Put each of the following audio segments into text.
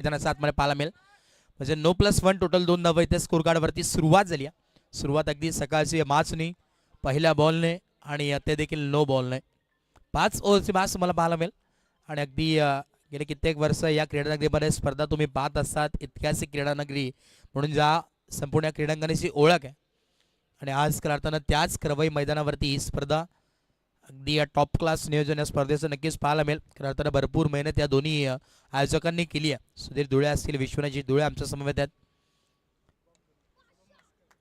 मैदानाचा आतमध्ये पाहायला मिळेल. म्हणजे 9+1 टोटल 2 धावा इथे स्कोर कार्डवरती सुरुवात झाली आहे. सुरुवात अगदी सकाळची माचनी पहिल्या बॉलने आणि ते देखील नो बॉलने 5 ओव्हरची मॅच तुम्हाला पाहायला मिळेल. आणि अगदी गेले कित्येक वर्ष या क्रीडानगरीमध्ये स्पर्धा तुम्ही पाहत असतात. ऐतिहासिक क्रीडानगरी म्हणून ज्या संपूर्ण क्रीडांगणाची ओळख आहे आणि आज करताना त्याच क्रवई मैदानावरती ही स्पर्धा अगदी या टॉप क्लास नियोजन या स्पर्धेचं नक्कीच पाहायला मिळेल. करताना भरपूर मेहनत या दोन्ही आयोजकांनी केली आहे. सुधीर धुळे असतील, विश्वनाथजी धुळे आमच्या समवेत आहेत.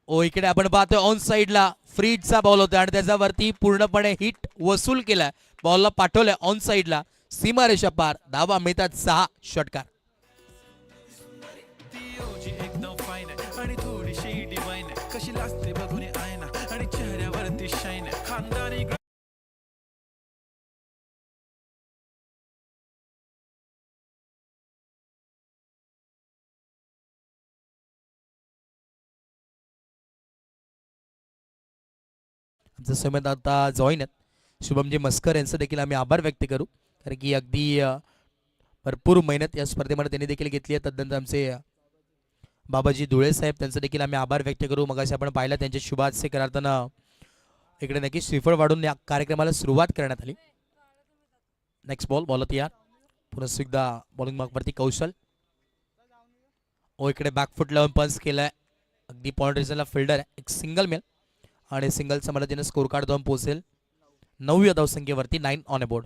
ओ इकडे आपण पाहतोय ऑन साईडला फ्रीजचा बॉल होता आणि त्याच्यावरती पूर्णपणे हिट वसूल केलाय. बॉलला पाठवलंय ऑन साईडला, सीमारेषा पार, धावा मिळतात 6 षटकार. समेत आता जॉईन आहेत शुभमजी मस्कर यांचं देखील आम्ही आभार व्यक्त करू, कारण की अगदी भरपूर मेहनत या स्पर्धेमध्ये त्यांनी देखील घेतली आहे. तदनंतर आमचे बाबाजी धुळे साहेब त्यांचं देखील आम्ही आभार व्यक्त करू. मगाशी आपण पाहिलं त्यांचे शुभाशय करताना इकडे नक्की श्रीफळ वाढून या कार्यक्रमाला सुरुवात करण्यात आली. नेक्स्ट बॉल बॉल तयार, पुन्हा एकदा बॉलिंग मार्कवरती कौशल. ओ इकडे बॅकफुट लावून पंच केलाय, अगदी पॉइंट रिजनला फिल्डर आहे. एक सिंगल मिळेल आणि सिंगलच्या मदतीने स्कोर कार्ड जाऊन पोहोचेल 9व्या धावसंख्येवरती 9 ऑन अ बोर्ड.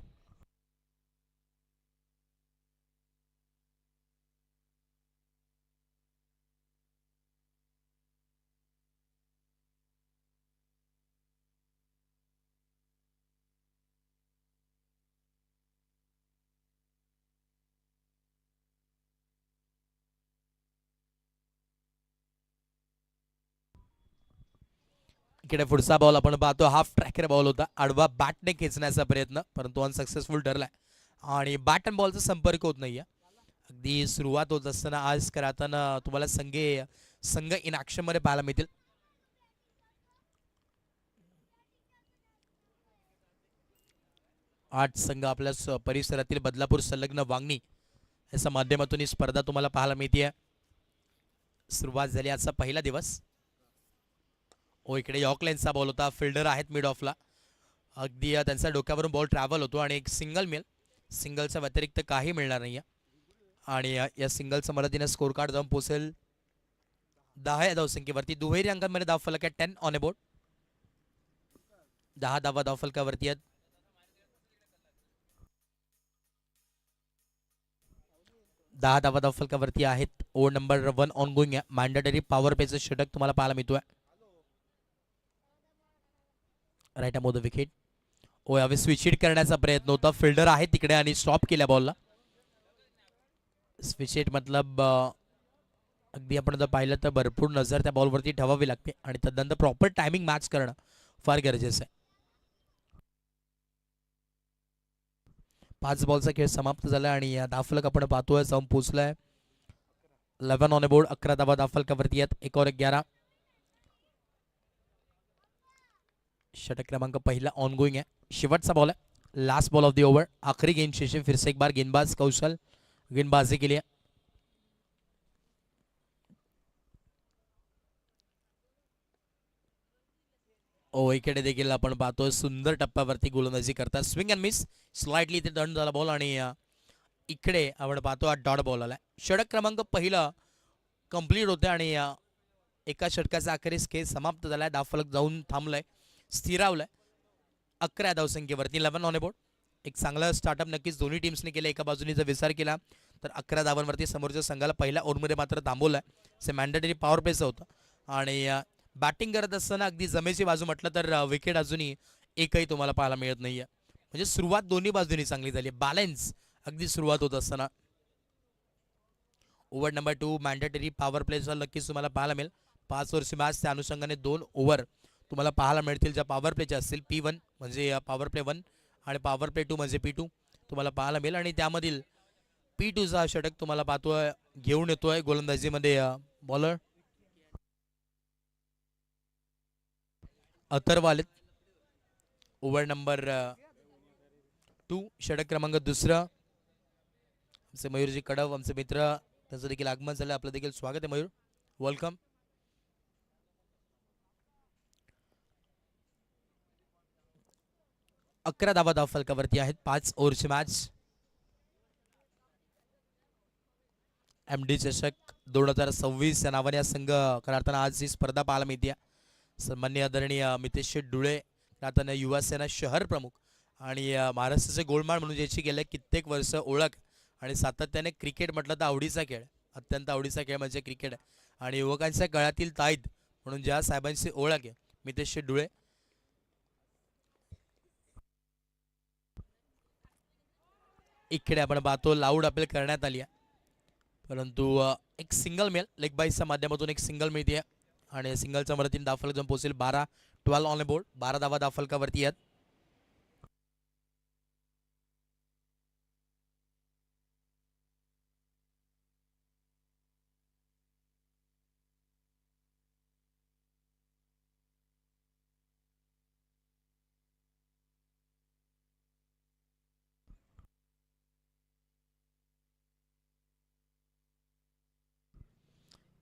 इकडे पुढचा बॉल आपण पाहतो हाफ ट्रॅकर बॉल होता. आडवा बॅटने खेचण्याचा प्रयत्न, परंतु अनसक्सेसफुल ठरलाय आणि बॅट अँड बॉलचा संपर्क होत नाहीये. अगदी सुरुवात होत असताना आज करताना तुम्हाला संघ इन ऍक्शन मध्ये पाहायला मिळतील. आठ संघ आपल्या परिसरातील बदलापूर संलग्न वांगणी याच्या माध्यमातून ही स्पर्धा तुम्हाला पाहायला मिळते. सुरुवात झाली आजचा पहिला दिवस. ओ इकडे यॉर्कलाईनचा बॉल होता, फिल्डर आहेत मिड ऑफला, अगदी त्यांच्या डोक्यावरून बॉल ट्रॅव्हल होतो आणि एक सिंगल मिळेल. सिंगलच्या व्यतिरिक्त काही मिळणार नाही आणि या सिंगलच्या मदतीने स्कोर कार्ड जाऊन पोहोचेल 10 धावसंख्येवरती. दुहेरी अंकांमध्ये धावफलक आहे 10 ऑन अ बोर्ड. 10 धावा धावफलकावरती आहेत. 10 धावा धावफलकावरती आहेत. ओव्हर नंबर 1 ऑन गोईंग आहे. मॅन्डेटरी पॉवर प्लेचं षटक तुम्हाला पाहायला मिळतोय. Right Amod wicket. ओ यावेळी स्विच हिट करण्याचा प्रयत्न होता, फिल्डर आहे तिकडे आणि स्टॉप केल्या बॉलला. स्विच हिट मतलब अगदी आपण जर पाहिलं तर भरपूर नजर त्या बॉलवरती ठेवावी लागते आणि तदनंतर प्रॉपर टायमिंग मॅच करणं फार गरजेचं आहे. 5 बॉलचा खेळ समाप्त झाला आणि धावफलक आपण पाहतोय जाऊन पोहोचलाय 11 ऑन अ बोर्ड. 11 धावा धावफलकावरती आहेत. 1 और 11. षटक क्रमांक पहिला ऑन गोइंग आहे. शेवटचा बॉल आहे, last ball of the over. आखिरी गेंद शेष फिर से एक बार गेंदबाज कौशल गेंदबाजी के लिए. ओ इकडे देखील आपण पाहतोय सुंदर टप्प्यावरती गोलंदाजी करतात. स्विंग अँड मिस, स्लाइटली इथे टर्न झाला बॉल आणि इकडे आपण पाहतो डॉट बॉल आलाय. षटक क्रमांक पहिला कंप्लीट होते आणि एका षटकाचा अखेरीस खेळ समाप्त झालाय. धावफलक जाऊन थांबलाय, स्थिरावलाय 11 धावसंख्येवरती 11 ऑन अ बोर्ड. एक चांगला स्टार्टअप नक्कीच दोन्ही टीम्सने केलं. एका बाजूने जर विचार केला तर 11 धावांवरती समोरच्या संघाला पहिल्या ओव्हरमध्ये मात्र थांबवलाय. से मॅन्डेटरी पॉवर प्लेचं होतं आणि बॅटिंग करत असताना अगदी जमेची बाजू म्हटलं तर विकेट अजूनही एकही तुम्हाला पाहायला मिळत नाहीये. म्हणजे सुरुवात दोन्ही बाजूनी चांगली झाली, बॅलन्स अगदी सुरुवात होत असताना. ओव्हर नंबर 2 मॅन्डेटरी पॉवर प्लेचा नक्कीच तुम्हाला पाहायला मिळेल. 5 ओव्हरची मॅच, त्या अनुषंगाने 2 ओव्हर तुम्हाला पाहायला मिळतील ज्या पॉवर प्लेच्या असतील. P1 म्हणजे पॉवर प्ले 1 आणि पॉवर प्ले 2 म्हणजे P2 तुम्हाला पाहायला मिळेल आणि त्यामधील P2चा षटक तुम्हाला पाहतोय घेऊन येतोय गोलंदाजीमध्ये बॉलर अथर्वाल. ओव्हर नंबर 2 षटक क्रमांक दुसरा आमचे मयूरजी कडव आमचे मित्र त्याचं देखील आगमन झालं. आपलं देखील स्वागत आहे मयूर, वेलकम. अकरा धावा धावफलकावरती आहेत. 5 ओव्हरची मॅच. MD चषक 2026 या नावाने हा संघ करताना आज ही स्पर्धा पाहायला मिळते. सन्माननीय आदरणीय मितेश डुळे राहताना युवा सेना शहर प्रमुख आणि महाराष्ट्राचे गोलमाल म्हणून ज्याची गेल्या कित्येक वर्ष ओळख आणि सातत्याने क्रिकेट म्हटलं तर आवडीचा खेळ, अत्यंत आवडीचा खेळ म्हणजे क्रिकेट आणि युवकांच्या गळ्यातील ताईत म्हणून ज्या साहेबांची ओळख आहे मितेश डुळे. इकडे आपण पाहतो लाऊड अपील करण्यात आली आहे, परंतु एक सिंगल मिळेल. लेग बाईसच्या माध्यमातून एक सिंगल मिळते आणि सिंगलच्या मदतीने धावफलक जाऊन पोहोचेल 12 ऑन बोर्ड. 12 धावा धावफलकावरती आहेत.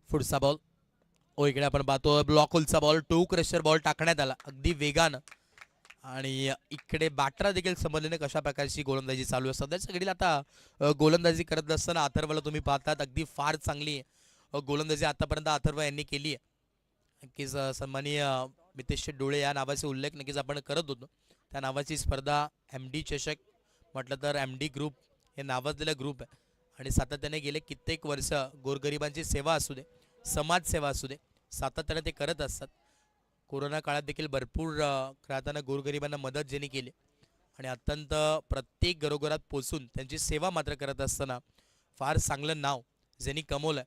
पुढचा बॉल इकडे आपण पाहतो ब्लॉक होलचा बॉल, टू क्रशर बॉल टाकण्यात आला अगदी वेगानं आणि इकडे बॅटरा देखील समजलेने कशा प्रकारची गोलंदाजी चालू आहे. सध्याच्या घडीला आता गोलंदाजी करत असताना अथर्वला तुम्ही पाहतात अगदी फार चांगली गोलंदाजी आतापर्यंत अथर्व यांनी केली आहे. नक्कीच सन्माननीय मितेश डोळे या नावाचे उल्लेख नक्कीच आपण करत होतो. त्या नावाची स्पर्धा MD चषक म्हटलं तर MD ग्रुप हे नावाजलेला ग्रुप आहे आणि सातत्याने गेले कित्येक वर्ष गोरगरिबांची सेवा असू दे, समाजसेवा असू दे, सातत्याने ते करत असतात. कोरोना काळात देखील भरपूर राहताना गोरगरिबांना मदत ज्यांनी केली आणि अत्यंत प्रत्येक घरोघरात पोचून त्यांची सेवा मात्र करत असताना फार चांगलं नाव ज्यांनी कमवलं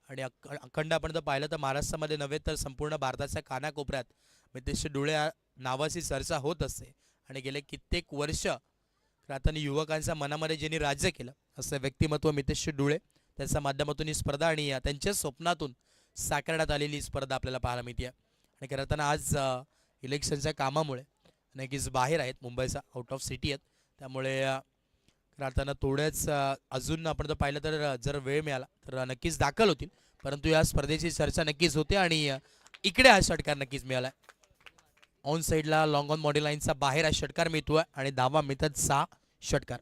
आणि अखंड आपण जर पाहिलं तर महाराष्ट्रामध्ये नव्हे तर संपूर्ण भारताच्या कानाकोपऱ्यात मितेश डोळे नावाची चर्चा होत असते आणि गेले कित्येक वर्ष राहताना युवकांच्या मनामध्ये ज्यांनी राज्य केलं असं व्यक्तिमत्व मितेश डोळे. त्याच्या माध्यमातून ही स्पर्धा आणि त्यांच्या स्वप्नातून साकारण्यात आलेली स्पर्धा आपल्याला पाहायला मिळते आणि करताना आज इलेक्शनच्या कामामुळे नक्कीच बाहेर आहेत, मुंबईचा आउट ऑफ सिटी आहेत, त्यामुळे राहताना थोड्याच अजून आपण जर पाहिलं तर जर वेळ मिळाला तर नक्कीच दाखल होतील, परंतु या स्पर्धेची चर्चा नक्कीच होते आणि इकडे हा षटकार नक्कीच मिळाला. ऑन साईडला लॉंग ऑन मॉडेल लाईनचा बाहेर हा षटकार मिळतोय आणि धावा मिळतात 6 षटकार.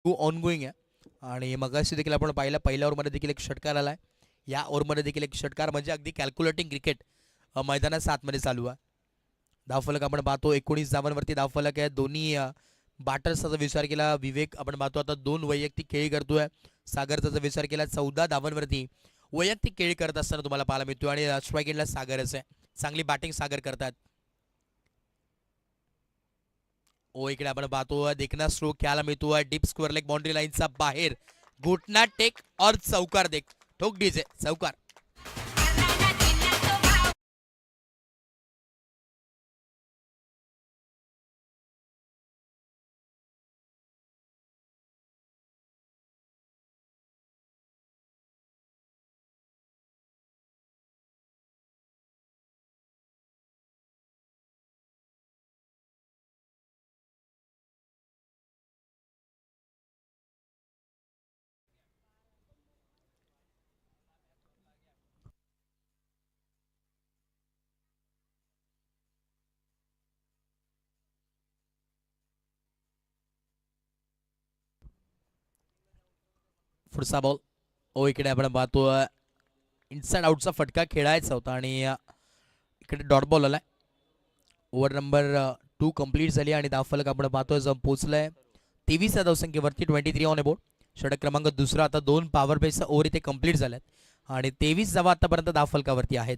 ऑन गोईंग आहे आणि मगाशी देखील आपण पाहिलं पहिल्या ओव्हरमध्ये देखील एक षटकार आलाय. या ओव्हरमध्ये देखील एक षटकार म्हणजे अगदी कॅल्क्युलेटिंग क्रिकेट मैदानात 7 मध्ये चालू आहे. धावफलक आपण पाहतो 19 धावांवरती धावफलक आहे. दोन्ही बॅटर्सचा विचार केला विवेक आपण पाहतो आता 2 वैयक्तिक खेळी करतोय. सागरचा जर विचार केला 14 धावांवरती वैयक्तिक खेळी करत असताना तुम्हाला पाहायला मिळतो आणि स्ट्राईक एंडला सागरच आहे. चांगली बॅटिंग सागर करतात. इकडे आपण पाहतो देखना स्ट्रोक खेळायला मिळतो डीप स्क्वेअर लेग बाउंड्री लाईनचा बाहेर घुटना टेक और चौकार देख ठोक डीजे चौकार. पुढचा बॉल इकडे आपण पाहतो इनसाइड आउटचा फटका खेळायचा होता आणि इकडे डॉट बॉल आलाय. ओव्हर नंबर 2 कंप्लीट झाली आणि धावफलक आपण पाहतोय जम पोहोचलाय 23 धावसंख्येवरती 23 ऑन बोर्ड. षटक क्रमांक दुसरा आता 2 पॉवर प्लेचा ओव्हर इथे कंप्लीट झाल्यात आणि 23 धावा आतापर्यंत धावफलकावरती आहेत.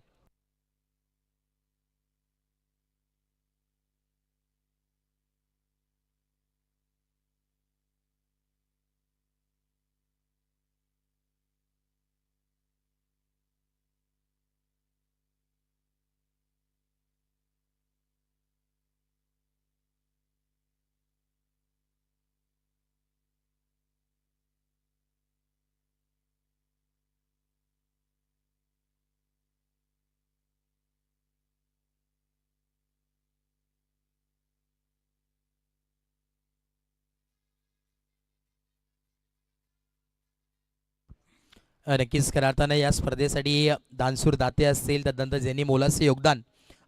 नक्कीच खऱ्या अर्थानं या स्पर्धेसाठी दानशूर दाते असतील, त्यानंतर ज्यांनी मोलाचे योगदान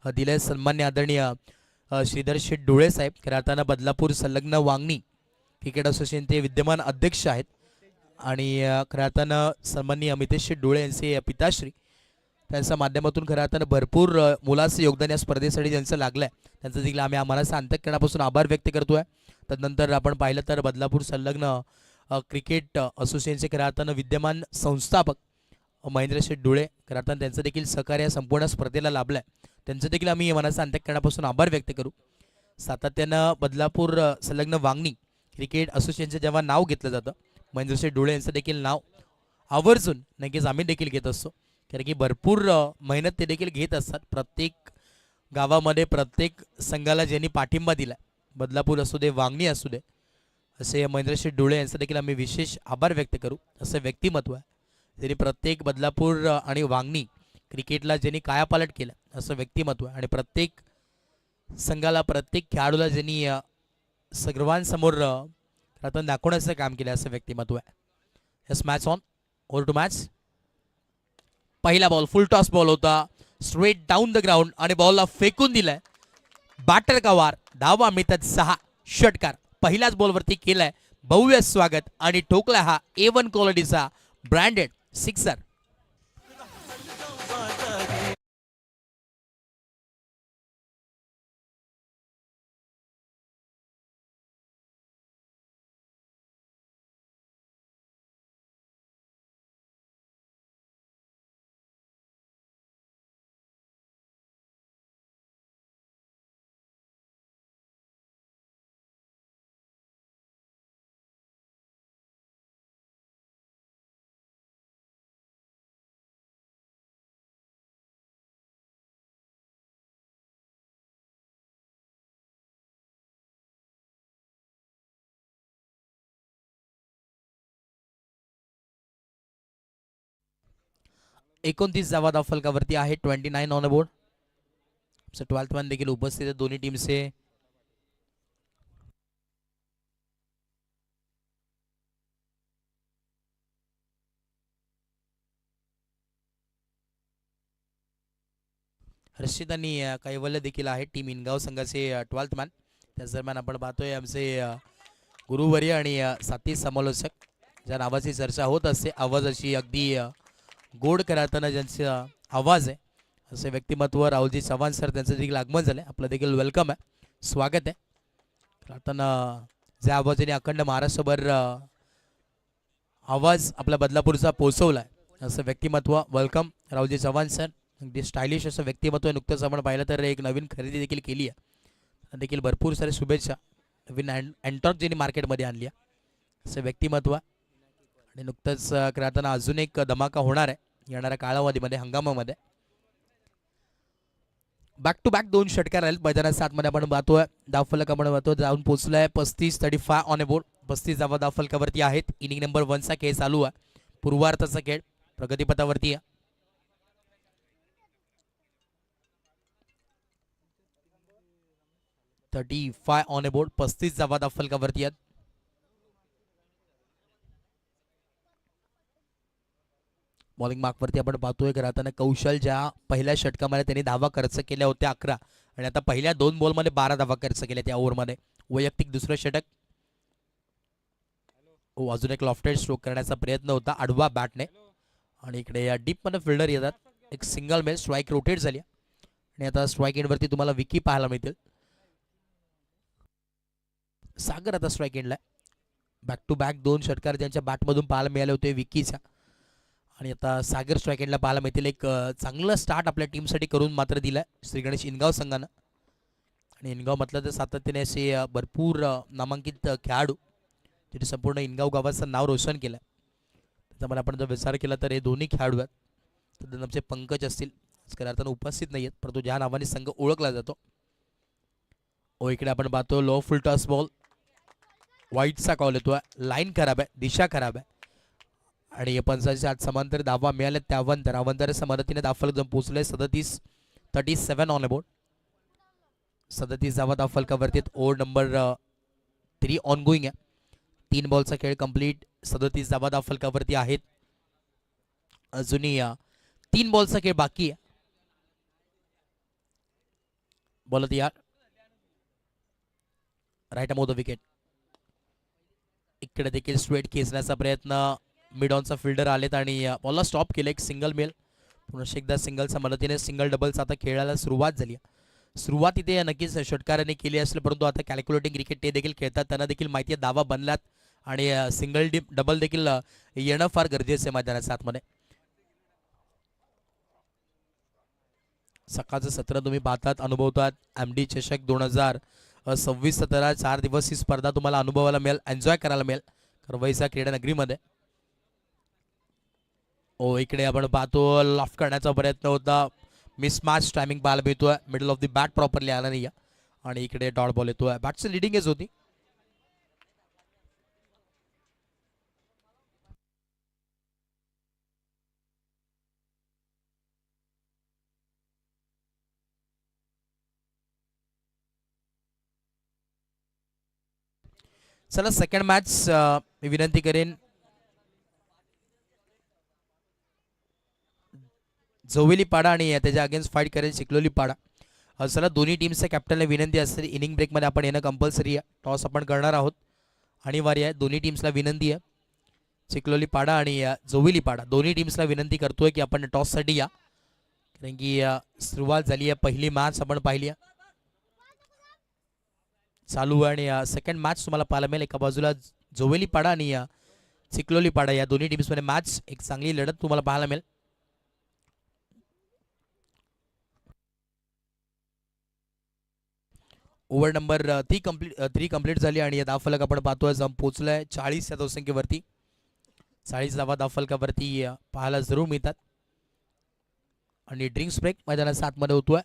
दिले, सन्मान्य आदरणीय श्रीधर शेठ डोळे साहेब, खऱ्या अर्थानं बदलापूर संलग्न वांगणी क्रिकेट असोसिएशनचे विद्यमान अध्यक्ष आहेत. आणि खऱ्या अर्थानं सन्माननीय अमितेश शेठ डोळे यांचे पिताश्री, त्यांच्या माध्यमातून खऱ्या अर्थानं भरपूर मोलाचं योगदान या स्पर्धेसाठी ज्यांचं लागलं आहे, त्यांचं देखील आम्ही आम्हाला अंतःकरणापासून आभार व्यक्त करतोय. त्यानंतर आपण पाहिलं तर बदलापूर संलग्न क्रिकेट असोसिएशनचे खऱ्या अर्थानं विद्यमान संस्थापक महेंद्र शेठ डोळे, खऱ्या अर्थानं त्यांचं देखील सहकार्य संपूर्ण स्पर्धेला लाभलं आहे. त्यांचं देखील आम्ही मनाचा अंतःकरणापासून आभार व्यक्त करू. सातत्यानं बदलापूर संलग्न वांगणी क्रिकेट असोसिएशनचं जेव्हा नाव घेतलं जातं, महेंद्र शेठ डोळे यांचं देखील नाव आवर्जून नक्कीच आम्ही देखील घेत असतो, कारण की भरपूर मेहनत ते देखील घेत असतात. प्रत्येक गावामध्ये प्रत्येक संघाला ज्यांनी पाठिंबा दिला, बदलापूर असू दे, वांगणी असू दे, असे महेंद्र शेठ डोळे यांचं देखील आम्ही विशेष आभार व्यक्त करू. असं व्यक्तिमत्व आहे ज्यांनी प्रत्येक बदलापूर आणि वांगणी क्रिकेटला ज्यांनी कायापालट केलं, असं व्यक्तिमत्व आहे. आणि प्रत्येक संघाला प्रत्येक खेळाडूला ज्यांनी सर्वांसमोर आता दाखवण्याचं काम केलं, असं व्यक्तिमत्व आहे. Yes, match on, over to match. पहिला बॉल फुल टॉस बॉल होता, स्ट्रेट डाऊन द ग्राउंड आणि बॉलला फेकून दिलाय. बॅटर का वार, धावा मिळतात 6, षटकार पहिल्याच बॉलवरती केलाय. भव्य स्वागत आणि ठोकला हा A1 क्वालिटीचा ब्रँडेड सिक्सर. एकोणतीस धावा धाव फलकावरती आहे. 29 ऑन बोर्ड. 12th मॅन देखील उपस्थित आहे दोन्ही टीमचे. हर्षित आणि कैवल्य देखील आहे टीम इनगाव संघाचे 12th मॅन. त्याच दरम्यान आपण पाहतोय आमचे गुरुवर्य आणि साथी समालोचक ज्या नावाची चर्चा होत असते, आवाजाची अगदी गोड करताना ज्यांचा आवाज आहे, असे व्यक्तिमत्व राहुलजी चव्हाण सर, त्यांचं देखील आगमन झालं. आपलं देखील वेलकम आहे, स्वागत आहे. आता ज्या आवाजाने अखंड महाराष्ट्रभर आवाज आपल्या बदलापूरचा पोहोचवलाय, असं व्यक्तिमत्व, वेलकम राहुलजी चव्हाण सर. अगदी स्टायलिश असं व्यक्तिमत्व. नुकतंच आपण पाहिलं तर एक नवीन खरेदी देखील केली आहे, देखील भरपूर सारे शुभेच्छा. नवीन अँटॉर्क ज्यांनी मार्केटमध्ये आणली आहे, असं व्यक्तिमत्व. आणि नुकतंच करताना अजून एक धमाका होणार आहे येणाऱ्या कालावधीमध्ये, हंगामामध्ये. बॅक टू बॅक 2 षटकार राहील मैदानात. 7 मध्ये आपण पाहतोय धावफलक आपण पाहतो जाऊन पोहोचलाय 35-35 ऑन बोर्ड. 35 धावा धावफलकावरती आहेत. इनिंग नंबर 1 चा खेळ चालू आहे. पूर्वार्धाचा खेळ प्रगतीपथावरती आहे. $35 ऑन अ बोर्ड. 35 धावा धावफलकावरती आहेत. बॉलिंग मार्कवरती आपण पाहतोय घराताना कौशल, ज्या पहिल्या षटकामध्ये त्यांनी धावा खर्च केल्या होत्या 11, आणि आता पहिल्या 2 बॉलमध्ये 12 धावा खर्च केल्या त्या ओव्हरमध्ये. वैयक्तिक दुसरं षटक. अजून एक लॉफ्टेड स्ट्रोक करण्याचा प्रयत्न होता आडवा बॅटने, आणि इकडे या डीप मध्ये फिल्डर येतात. एक सिंगल मेल, स्ट्राईक रोटेट झाली आणि आता स्ट्राईक एंडवरती तुम्हाला विकी पाहायला मिळतील. सागर आता स्ट्राईक एंडला. बॅक टू बॅक 2 षटकार ज्यांच्या बॅटमधून पाहायला मिळाले होते विकीच्या, आणि आता सागर स्ट्राईक एंडला पाहायला मिळतील. एक चांगलं स्टार्ट आपल्या टीमसाठी करून मात्र दिलाय श्री गणेश इनगाव संघानं. आणि इनगाव म्हटलं तर सातत्याने असे भरपूर नामांकित खेळाडू तिथे संपूर्ण इनगाव गावाचं नाव रोशन केलं. त्याच्यामध्ये आपण जर विचार केला तर हे दोन्ही खेळाडू आहेत. तर आमचे पंकज असतील करताना उपस्थित नाही आहेत, परंतु ज्या नावाने संघ ओळखला जातो. इकडे आपण पाहतो लो फुल टॉस बॉल, वाईटचा कॉल येतोय. लाईन खराब आहे, दिशा खराब आहे, आणि 85 समांतर धावा मिळाल्या. त्यानंतर अवंतरच्या मदतीने धावफलक जाऊन पोहोचले 37 ऑन बोर्ड. 37 धावा धावफलकावरती. ओव्हर नंबर 3 ऑन गोईंग आहे. 3 बॉलचा खेळ कंप्लीट. 37 धावा धावफलकावरती आहेत. अजूनही 3 बॉलचा खेळ बाकी आहे. बोलत या राईट अमोव द विकेट. इकडे देखील स्ट्रेट खेचण्याचा प्रयत्न, मिड ऑनचा फिल्डर आलेत आणि बॉलला स्टॉप केलं. एक सिंगल मेल. पुन्हा एकदा सिंगलच्या मदतीने सिंगल डबल्स आता खेळायला सुरुवात झाली. सुरुवात इथे नक्कीच षटकाराने केली असेल, परंतु आता कॅल्क्युलेटिंग क्रिकेट ते देखील खेळतात. त्यांना देखील माहिती आहे दावा बनलात आणि सिंगल डबल देखील येणं फार गरजेचं आहे मैदानाच्या आतमध्ये. सकाळचं सत्र तुम्ही पाहतात, अनुभवतात. MD चषक 2026-17 4 दिवस ही स्पर्धा तुम्हाला अनुभवायला मिळेल, एन्जॉय करायला मिळेल करवईचा क्रीडा नगरीमध्ये. इकडे आपण पाहतो लॉफ्ट करण्याचा प्रयत्न होता. मिसमॅच टायमिंग पाहायला मिळतोय. Middle of the bat properly आला नाही आणि इकडे डॉट बॉल येतोय. बॅटची लिडिंग एज होती. चला सेकंड मॅच मी विनंती करेन जोवेली पाडा आणि त्याच्या अगेन्स्ट फाईट करेल चिखलोली पाडा. चला दोन्ही टीमच्या कॅप्टनला विनंती असेल इनिंग ब्रेकमध्ये आपण येणं कंपल्सरी आहे. टॉस आपण करणार आहोत, अनिवार्य आहे. दोन्ही टीम्सला विनंती आहे, चिखलोली पाडा आणि जोवेली पाडा दोन्ही टीम्सला विनंती करतोय की आपण टॉससाठी या, कारण की सुरुवात झाली आहे. पहिली मॅच आपण पाहिली आहे चालू आहे आणि सेकंड मॅच तुम्हाला पाहायला मिळेल. एका बाजूला जोवेली पाडा आणि चिखलोली पाडा या दोन्ही टीम्समध्ये मॅच एक चांगली लढत तुम्हाला पाहायला मिळेल. ओव्हर नंबर 3 कंप्लीट झाली आणि या धावफलक आपण पाहतोय पोहोचलाय 40 या धावसंख्येवरती. 40 धावा धावफलकावरती पाहायला जरूर मिळतात आणि ड्रिंक्स ब्रेक मैदानाच्या आतमध्ये होतोय.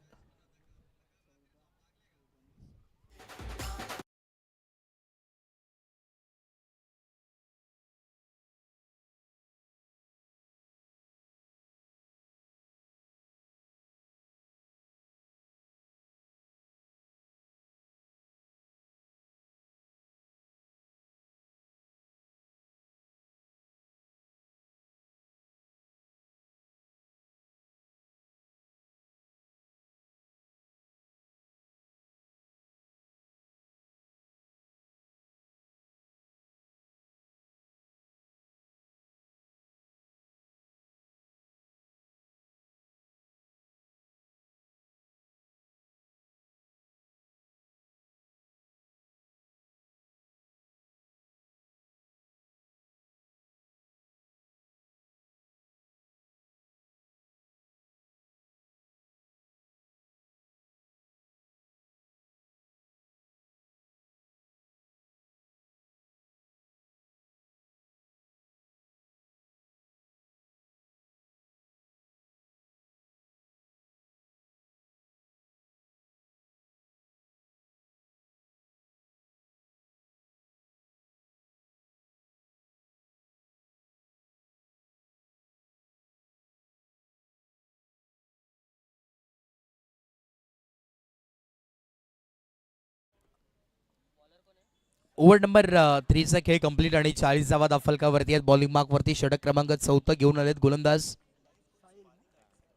ओव्हर नंबर 3चा खेळ कंप्लीट आणि 40 धावा धावफलकावरती आहेत. बॉलिंग मार्कवरती षटक क्रमांक 4 घेऊन आलेत गोलंदाज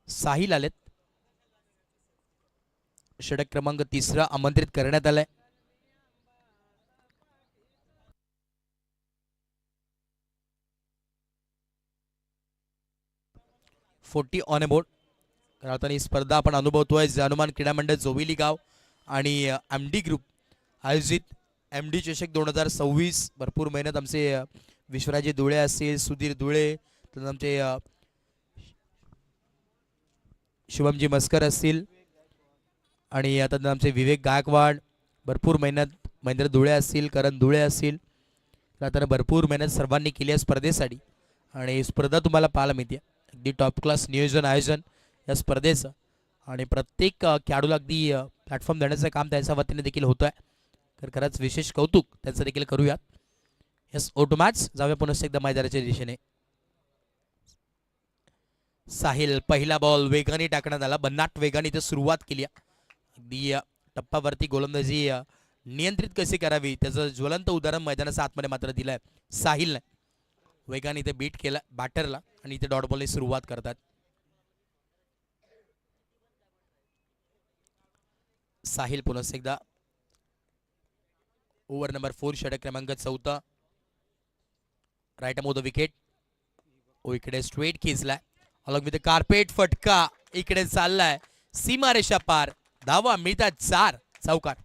साहिल आलेत. षटक क्रमांक 3 आमंत्रित करण्यात आलाय. Forty on a board. आता ही स्पर्धा आपण अनुभवतोय हनुमान क्रीडा मंडळ जोविली गाव आणि MD ग्रुप आयोजित MD चषक 2026. भरपूर मेहनत आमचे विश्वराजे धुळे असतील, सुधीर धुळे, तर आमचे शुभमजी मस्कर असतील आणि आता आमचे विवेक गायकवाड. भरपूर मेहनत महेंद्र धुळे असतील, करण धुळे असतील. तर भरपूर मेहनत सर्वांनी केली आहे स्पर्धेसाठी आणि स्पर्धा तुम्हाला पाहायला मिळते. अगदी टॉप क्लास नियोजन आयोजन या स्पर्धेचं आणि प्रत्येक खेळाडूला अगदी प्लॅटफॉर्म देण्याचं काम त्याच्या वतीने देखील होतं आहे. तर खरंच विशेष कौतुक त्याचं देखील करूयात. यस, ओ टू मॅच जाऊया पुन्हा एकदा मैदानाच्या दिशेने. साहिल पहिला बॉल वेगाने टाकण्यात आला. बन्नाट वेगाने इथे सुरुवात केली. अगदी टप्प्यावरती गोलंदाजी नियंत्रित कशी करावी त्याचं ज्वलंत उदाहरण मैदानाच्या आतमध्ये मात्र दिलंय साहिलने. वेगाने इथे बीट केला बॅटरला आणि इथे डॉट बॉलने सुरुवात करतात. साहिल पुन्हा एकदा ओव्हर नंबर 4 षटक क्रमांक 14 राईट अमोद विकेट. इकडे स्ट्रेट खेचलाय अलॉंग विथ कार्पेट फटका इकडे चाललाय सीमारेषा पार. धावा मिळतात 4 चौकार.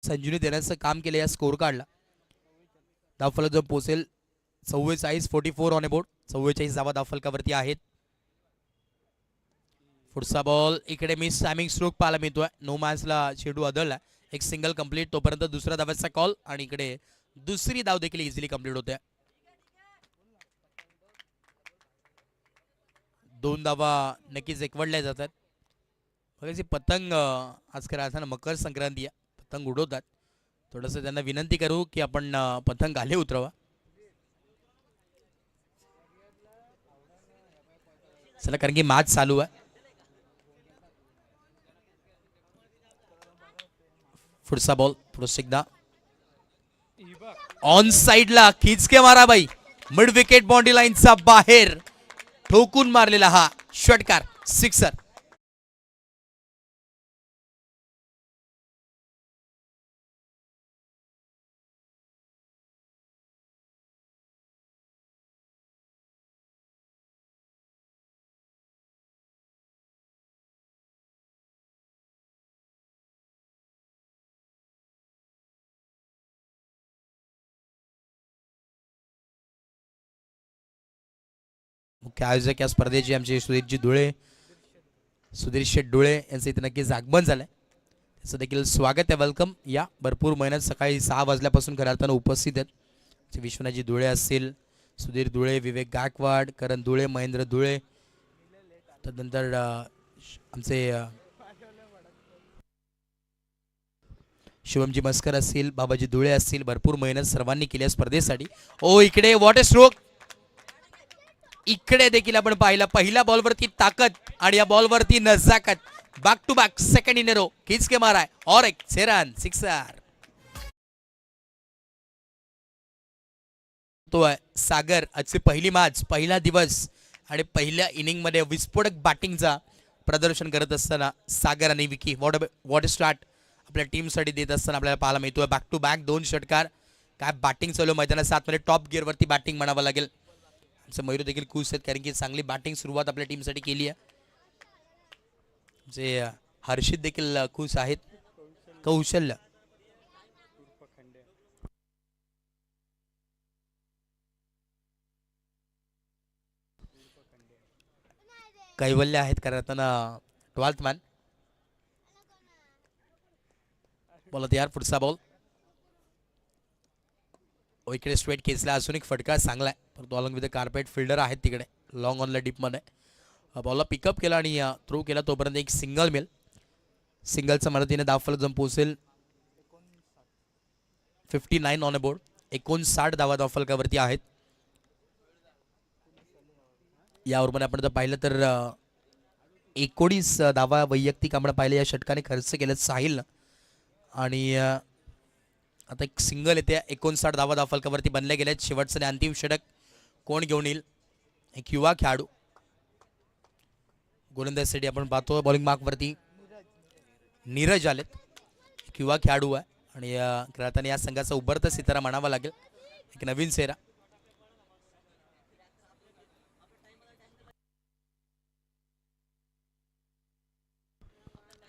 संजूने देण्याचं काम केलं या स्कोर कार्डला. धावफलक जो पोहोचेल 44 ऑन बोर्ड. 44 धावा धावफलकावरती आहेत. पुढचा बॉल इकडे मिस टायमिंग स्ट्रोक पाहायला मिळतोय. नो मॅन्सला चेंडू आदळला. एक सिंगल कंप्लीट तोपर्यंत दुसऱ्या धाव्याचा कॉल आणि इकडे दुसरी धाव देखील इझिली कंप्लीट होते. 2 धावा नक्कीच एकवडल्या जातात. बघायची पतंग आज खरं असताना मकर संक्रांती आहे. पतंग उडवतात. थोडंसं त्यांना विनंती करू की आपण पतंग खाली उतरवा. चला कारण की मॅच चालू आहे. पुढचा बॉल पुढे एकदा ऑन साइडला खिचके मारा बाई. मिड विकेट बाउंड्री लाईनचा बाहेर ठोकून मारलेला हा षटकार सिक्सर. मुख्य आयोजक या स्पर्धेचे आमचे सुधीरजी धुळे सुधीर शेठ धुळे यांचं इथे नक्कीच आगमन झालंय. त्याचं देखील स्वागत आहे. वेलकम. या भरपूर मेहनत सकाळी 6 वाजल्यापासून खऱ्या अर्थानं उपस्थित आहेत. विश्वनाथजी धुळे असतील, सुधीर धुळे, विवेक गायकवाड, करण धुळे, महेंद्र धुळे, त्यानंतर आमचे शिवमजी मस्कर असतील, बाबाजी धुळे असतील. भरपूर मेहनत सर्वांनी केली स्पर्धेसाठी. इकडे वॉट अ स्ट्रोक. इकडे देखील आपण पाहिला पहिल्या बॉलवरती ताकद आणि या बॉलवरती नजाकत. Back to back second in row खिच के माराय और एक रन सिक्सर. तो आहे सागर. आजची पहिली मॅच पहिला दिवस आणि पहिल्या इनिंग मध्ये विस्फोटक बॅटिंगचा प्रदर्शन करत असताना सागर आणि विकी वॉट स्टार्ट आपल्या टीम साठी देत असताना आपल्याला पाहायला मिळतोय. बॅक टू बॅक 2 षटकार. काय बॅटिंग चालू मैदानात 7 मध्ये टॉप गिअर वरती बॅटिंग म्हणावं लागेल. मयूर देखील खुश आहेत कारण की चांगली बॅटिंग सुरुवात आपल्या टीमसाठी केली आहे. जे हर्षित देखील खुश आहेत. कौशल्य कैवल्य आहेत कारण आता 12th मॅन. बोला तयार. पुढचा बॉल इकडे स्ट्रेट खेचला असून एक फटका चांगला आहे. परंतु अलॉंग विथ कार्पेट फिल्डर आहेत तिकडे लॉंग ऑनला डीपमध्ये. बॉलला पिकअप केला आणि थ्रो केला तोपर्यंत एक सिंगल मिळेल. सिंगलच्या मदतीने धावफलक जम पोहोचेल 59 ऑन बोर्ड. 59 धावा धावफलकावरती आहेत. या ओव्हरमध्ये आपण जर पाहिलं तर 19 धावा वैयक्तिक आपण पाहिले या षटकाने खर्च केले साहिल आणि आता एक सिंगल येते. 59 धावा धावफलकावरती बनले गेले. शेवटचं आणि अंतिम षटक कोण घेऊन येईल. एक युवा खेळाडू गोलंदाजीसाठी आपण पाहतो. बॉलिंग मार्कवरती नीरज आलेत. एक युवा खेळाडू आहे आणि खेळताना या संघाचा उभरता सितारा म्हणावा लागेल. एक नवीन चेहरा.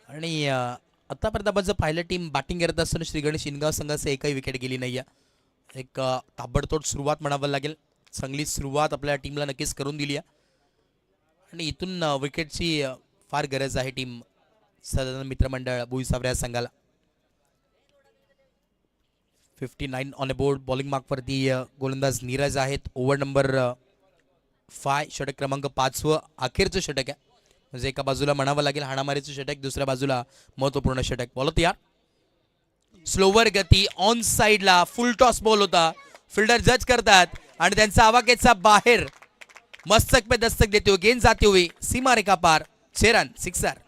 आणि आतापर्यंत आपण जर पाहिलं टीम बॅटिंग करत असताना श्रीगणेश शिनगाव संघाचं एकही विकेट गेली नाही आहे. एक ताबडतोड सुरुवात म्हणावं लागेल. चांगली सुरुवात आपल्या टीमला नक्कीच करून दिली आहे आणि इथून विकेटची फार गरज आहे टीम साधारण मित्रमंडळ भुईसावरे संघाला. 59 ऑन बोर्ड. बॉलिंग मार्कवरती गोलंदाज नीरज आहेत. ओव्हर नंबर 5 षटक क्रमांक 5 अखेरचं षटक आहे. म्हणजे एका बाजूला म्हणावं लागेल हाणामारीचं षटक, दुसऱ्या बाजूला महत्वपूर्ण षटक. बोलत यार स्लोवर गती ऑन साइडला फुल टॉस बॉल होता. फिल्डर जज करतात आणि त्यांचा आवाकेचा बाहेर मस्तक पे दस्तक देते हुए गेंद जाते हुए सीमा रेखा पार. 6 रन, सिक्सर.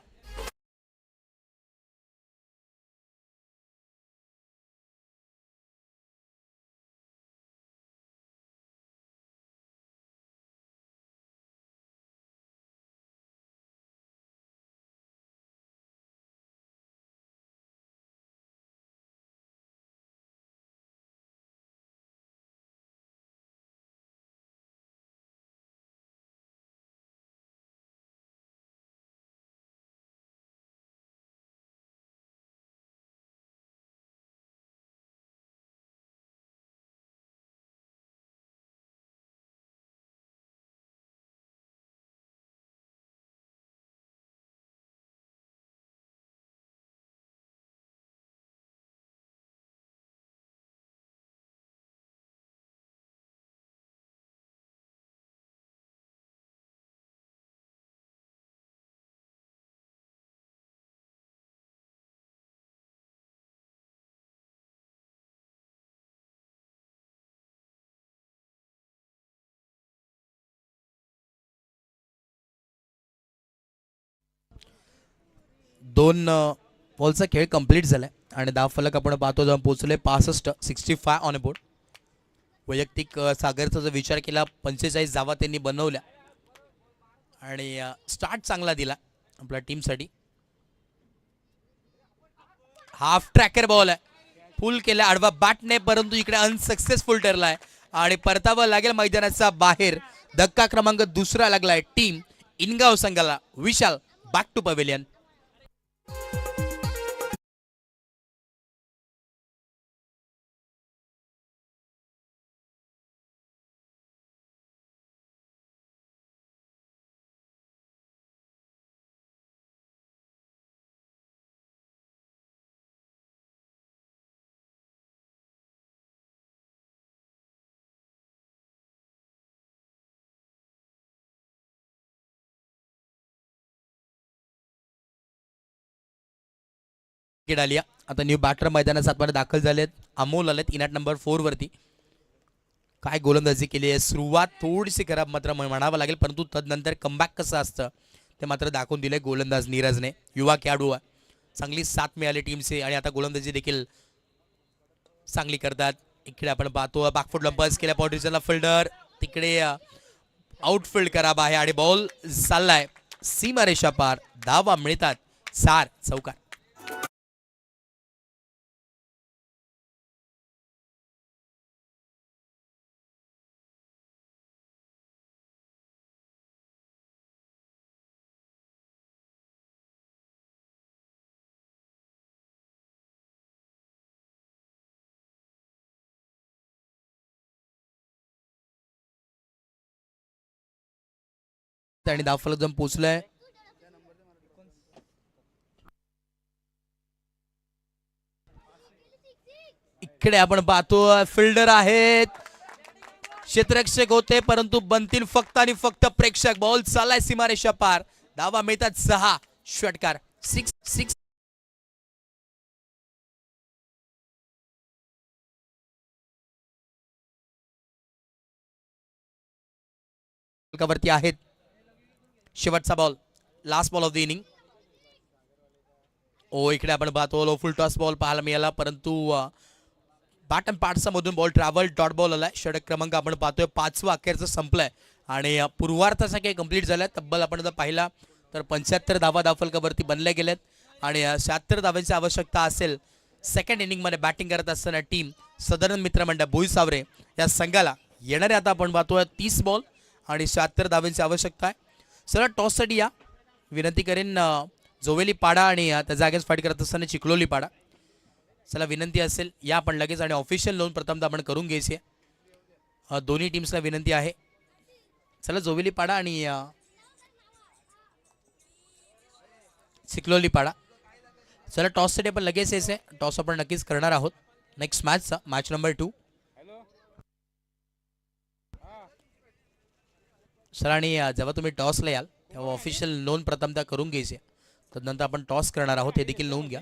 दोन बॉलचा खेळ कंप्लीट झालाय आणि धाव फलक आपण पाहतो जाऊन पोहोचले 65, 65 ऑन अ बोर्ड. वैयक्तिक सागरचा जर विचार केला 45 धावा त्यांनी बनवल्या आणि स्टार्ट चांगला दिला आपल्या टीमसाठी. हाफ ट्रॅकर बॉल आहे, फुल केला आडवा बॅटने, परंतु इकडे अनसक्सेसफुल ठरलाय आणि परतावा लागेल मैदानाचा बाहेर. धक्का क्रमांक दुसरा लागलाय टीम इनगाव संघाला. विशाल बॅक टू पवेलियन. डालिया आता न्यू बॅटर मैदानात आतमध्ये दाखल झालेत. अमोल आलेत इनॅट नंबर 4 वरती. काय गोलंदाजी केली आहे. सुरुवात थोडीशी खराब मात्र म्हणावं लागेल, परंतु तदनंतर कमबॅक कसं असतं ते मात्र दाखवून दिले गोलंदाज नीरजने. युवा खेळाडू आहे, चांगली साथ मिळाली टीमचे आणि आता गोलंदाजी देखील चांगली करतात. इकडे आपण पाहतो बॅकफुट लंपर्स केल्या पॉड्रिजनला. फिल्डर तिकडे आउटफील्ड खराब आहे आणि बॉल चाललाय सीमारेषा पार. धावा मिळतात 4 चौकार. आणि धावफलक जाऊन पोहोचलाय. इकडे आपण पाहतो फिल्डर आहेत, क्षेत्ररक्षक होते, परंतु बनतील फक्त आणि फक्त प्रेक्षक. बॉल चाललाय सीमारेषा पार. धावा मिळतात 6. षटकार 6. वरती आहेत. शेवटचा ball, last ball of the inning. इकडे आपण पाहतो लो फुल टॉस बॉल पाहायला मिळाला, परंतु बॅट अँड पार्टसा मधून बॉल ट्रॅव्हल डॉट बॉल आलाय. षटक क्रमांक आपण पाहतोय 5वा अखेरचा संपलाय आणि पूर्वार्धाचा काही कंप्लीट झालाय. तब्बल आपण जर पाहिला तर 75 धावा धावफलकावरती बनल्या गेल्यात आणि 76 धावांची आवश्यकता असेल सेकंड इनिंग मध्ये बॅटिंग करत असताना टीम सदरन मित्रमंडळ भुईसावरे या संघाला. येणारे आता आपण पाहतोय 30 बॉल आणि 76 धावांची आवश्यकता आहे. सरळ टॉससाठी या विनंती करेन जोवेली पाडा आणि त्या जागेस फाईट करत असताना चिखलोली पाडा. चला विनंती असेल या आपण लगेच आणि ऑफिशियल नोंद प्रथमतः आपण करून घ्यायची आहे. दोन्ही टीम्सला विनंती आहे. चला जोवेली पाडा आणि चिखलोली पाडा. चला टॉससाठी आपण लगेच यायचं आहे. टॉस आपण नक्कीच करणार आहोत नेक्स्ट मॅचचा, मॅच नंबर 2. सर आणि जेव्हा तुम्ही टॉसला याल तेव्हा ऑफिशियल नोंद प्रथमतः करून घ्यायची. तदनंतर आपण टॉस करणार आहोत हे देखील नोंद घ्या.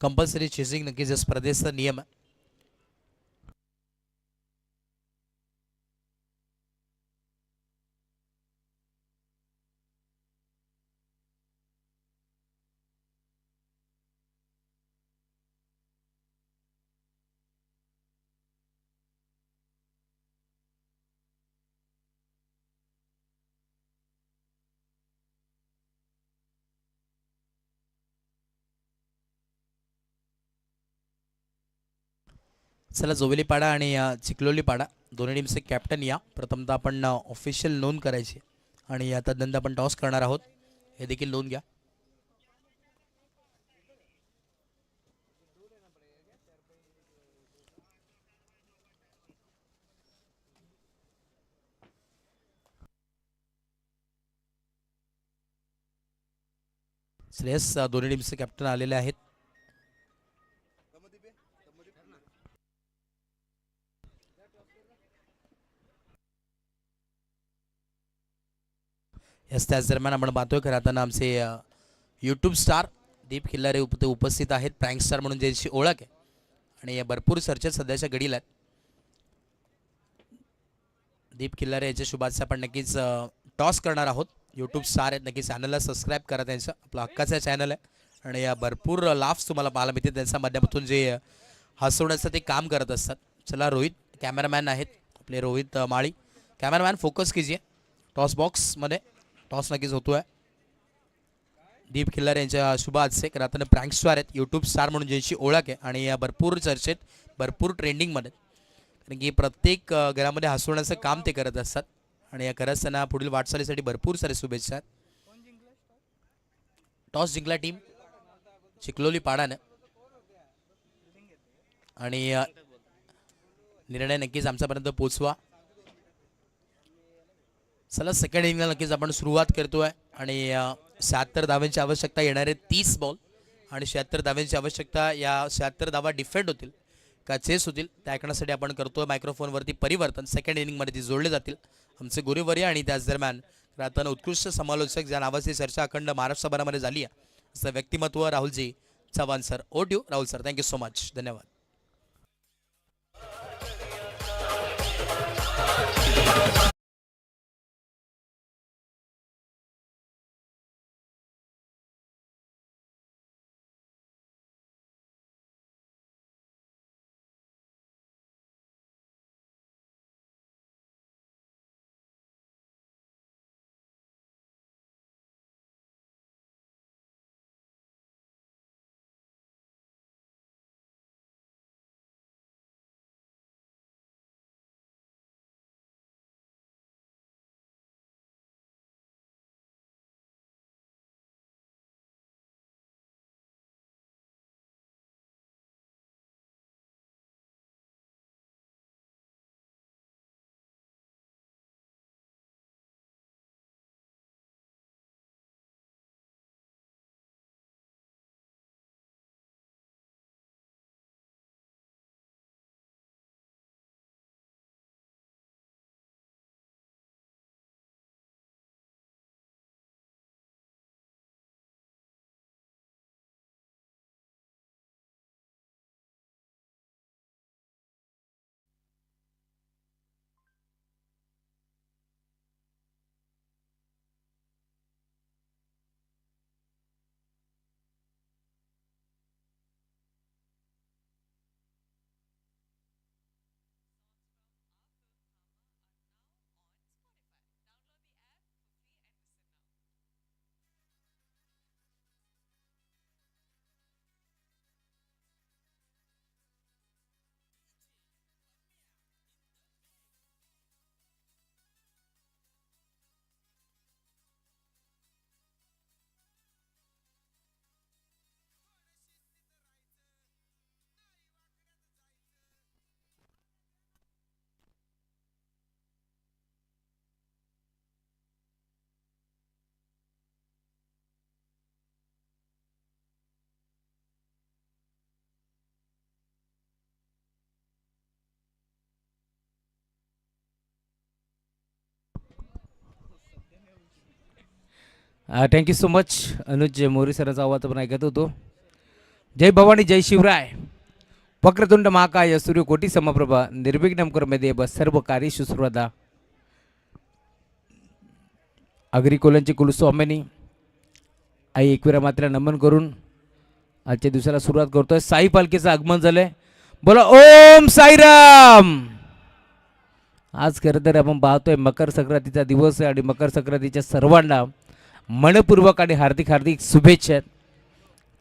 कंपल्सरी चेसिंग नक्कीच या स्पर्धेचा नियम आहे. चला जोवेलीपाडा आणि चिखलोलीपाडा दोन्ही टीमचे कॅप्टन या. प्रथमतः आपण ऑफिशियल नोंद करायची आणि आता नंतर आपण टॉस करणार आहोत, हे देखील नोंद घ्या. श्रेयस दोन्ही टीमचे कॅप्टन आलेले आहेत. यस, त्याच दरम्यान आपण पाहतोय खरं आता आमचे यूट्यूब स्टार दीप खिल्लारे उपस्थित आहेत, प्रँक स्टार म्हणून ज्याची ओळख आहे आणि या भरपूर चर्चेत सध्याच्या घडीला आहेत. दीप खिल्लारे यांच्या शुभाचे आपण नक्कीच टॉस करणार आहोत. यूट्यूब स्टार आहेत, नक्कीच चॅनलला सबस्क्राईब करा, त्यांचं आपलं हक्काचं चॅनल आहे आणि या भरपूर लाफ्स तुम्हाला पाहायला मिळतील त्यांच्या माध्यमातून जे हसवण्याचं ते काम करत असतात. चला रोहित कॅमेरामॅन आहेत आपले, रोहित माळी कॅमेरामॅन फोकस कीजिए टॉस बॉक्समध्ये. टॉस नक्कीच होतो आहे. दीप खिल्लारे यांच्या शुभ हादसे रात्री प्रँक स्टार आहेत, यूट्यूब स्टार म्हणून ज्याची ओळख आहे आणि या भरपूर चर्चेत भरपूर ट्रेंडिंगमध्ये, कारण की प्रत्येक घरामध्ये हसवण्याचं काम ते करत असतात आणि या खरंच त्यांना पुढील वाटचालीसाठी भरपूर सारे शुभेच्छा आहेत. टॉस जिंकला टीम चिखलोली पाडानं आणि निर्णय नक्कीच आमच्यापर्यंत पोचवा. चला सेकंड इनिंगला नक्कीच आपण सुरुवात करतोय आणि 76 धावांची आवश्यकता, येणारे 30 बॉल आणि 76 धावांची आवश्यकता. या 76 धावा डिफेंड होतील का चेस होतील त्या ऐकण्यासाठी आपण करतोय मायक्रोफोनवरती परिवर्तन. सेकंड इनिंगमध्ये ती जोडले जातील आमचे गुरुवर्य आणि त्याच दरम्यान राहताना उत्कृष्ट समालोचक ज्या नावाची चर्चा अखंड महाराष्ट्रभरामध्ये झाली आहे असं व्यक्तिमत्व राहुलजी चव्हाण सर. ओट you Rahul sir, thank you so much, धन्यवाद. Thank you so much. Anuj Mori सरांचा आवाज आपण ऐकत होतो. जय भवानी जय शिवराय. वक्रतुंड महाकाय सूर्यकोटी समप्रभा निर्विघ्नं कुरु देव सर्व कार्येषु सर्वदा. अग्रिकोलांची कुलस्वामिनी आई एकविरा मात्र नमन करून आजच्या दिवसाला सुरुवात करतोय. साई पालखीचं आगमन झालंय. बोला ओम साईराम. आज खरं तर आपण पाहतोय मकर संक्रांतीचा दिवस आहे आणि मकर संक्रांतीच्या सर्वांना मनपूर्वक आणि हार्दिक हार्दिक शुभेच्छा.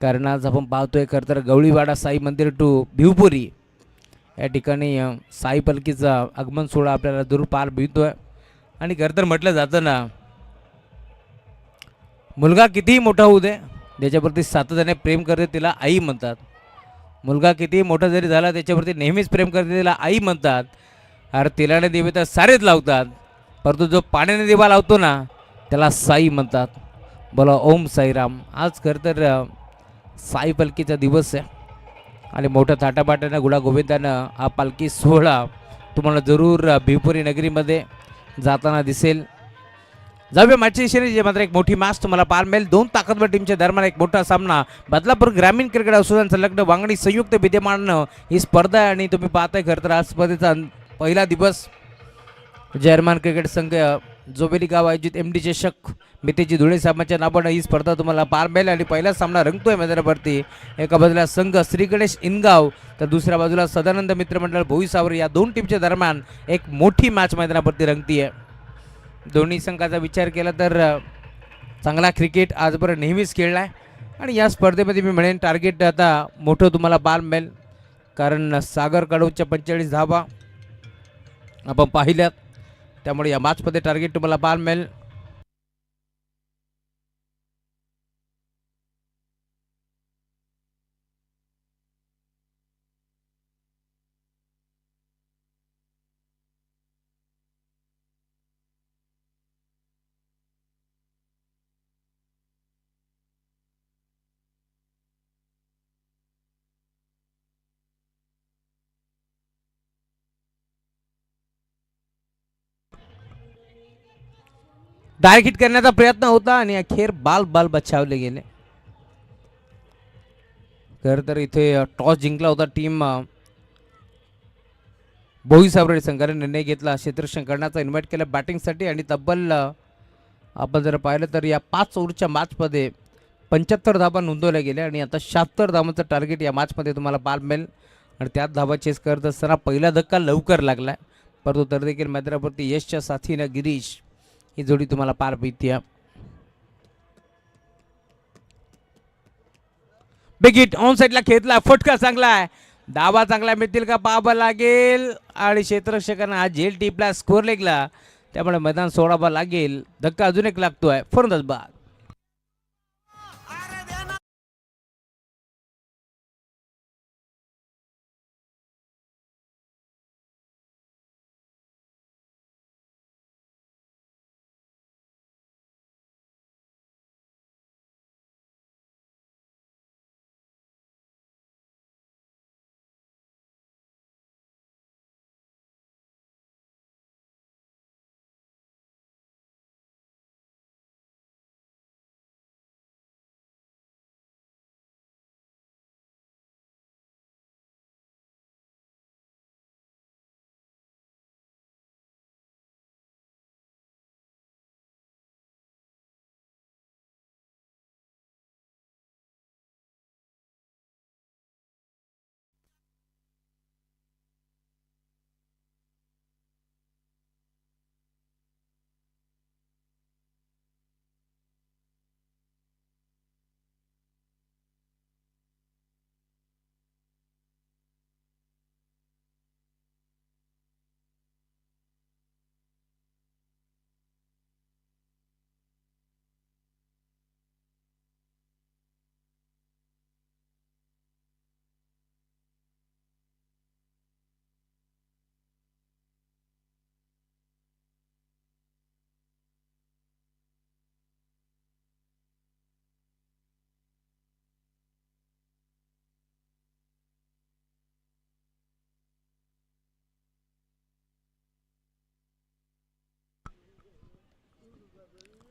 कारण आज आपण पाहतोय खरं तर गवळीवाडा साई मंदिर टू भिवपुरी या ठिकाणी साई पालखीचा आगमन सोहळा आपल्याला दूर पार मिळतोय. आणि खरं तर म्हटलं जातं ना, मुलगा कितीही मोठा होऊ दे ज्याच्यावरती सातत्याने प्रेम करते तिला आई म्हणतात. मुलगा कितीही मोठा जरी झाला त्याच्यावरती नेहमीच प्रेम करते तिला आई म्हणतात. अरे तेलाने दिवे तर सारेच लावतात, परंतु जो पाण्याने दिवा लावतो ना त्याला साई म्हणतात. बोला ओम साईराम. आज खरं तर साई पालखीचा दिवस आहे आणि मोठ्या थाटामाटानं गुणागोविंदानं हा पालखी सोहळा तुम्हाला जरूर भिवपुरी नगरीमध्ये जाताना दिसेल. जाऊया मॅचच्या दिशेने. मात्र एक मोठी मॅच तुम्हाला पाहायला मिळेल. दोन ताकदवर टीमच्या दरम्यान एक मोठा सामना. बदलापूर ग्रामीण क्रिकेट असोसिएशन संलग्न वांगणी संयुक्त विद्यमानं ही स्पर्धा आहे आणि तुम्ही पाहताय खरं तर आज स्पर्धेचा पहिला दिवस. जर्मन क्रिकेट संघ जोबेली गाव आयोजित MD चषक मितेजी धुळे साहेबांच्या नावानं ही स्पर्धा तुम्हाला पार मिळेल आणि पहिला सामना रंगतोय मैदानावरती. एका बाजूला संघ श्री गणेश इनगाव तर दुसऱ्या बाजूला सदानंद मित्रमंडळ भोईसावर. या दोन टीमच्या दरम्यान एक मोठी मॅच मैदानावरती रंगतीये. दोन्ही संघाचा विचार केला तर चांगला क्रिकेट आजपर्यंत नेहमीच खेळला आहे आणि या स्पर्धेमध्ये मी म्हणेन टार्गेट आता मोठं तुम्हाला पार मिळेल. कारण सागर कडूच्या 45 धावा आपण पाहिल्यात, त्यामुळे या मॅचमध्ये टार्गेट तुम्हाला पार मिळेल. डायरेक्ट हिट करण्याचा प्रयत्न होता आणि अखेर बाल बचावले गेले. खरं तर इथे टॉस जिंकला होता टीम भोईसावरे संघाने. निर्णय घेतला क्षेत्ररक्षण करण्याचा, इन्व्हाइट केलं बॅटिंगसाठी आणि तब्बल आपण जर पाहिलं तर या 5 ओव्हरच्या मॅचमध्ये 75 धावा नोंदवल्या गेल्या आणि आता 76 धावांचं टार्गेट या मॅचमध्ये तुम्हाला पार मिळेल. आणि त्यात धावा चेस करत असताना पहिला धक्का लवकर लागला, परंतु तर देखील मैदानावरती यशच्या साथीनं गिरीश ही जोडी तुम्हाला पार मिळते. बिग हिट ऑन साईडला खेळला, फटका चांगला आहे, धावा चांगला मिळतील का पाहावं लागेल. आणि क्षेत्ररक्षकांना हा झेल टिपला स्कोर लेगला, त्यामुळे मैदान सोडावा लागेल. धक्का अजून एक लागतोय, फलंदाज बाद.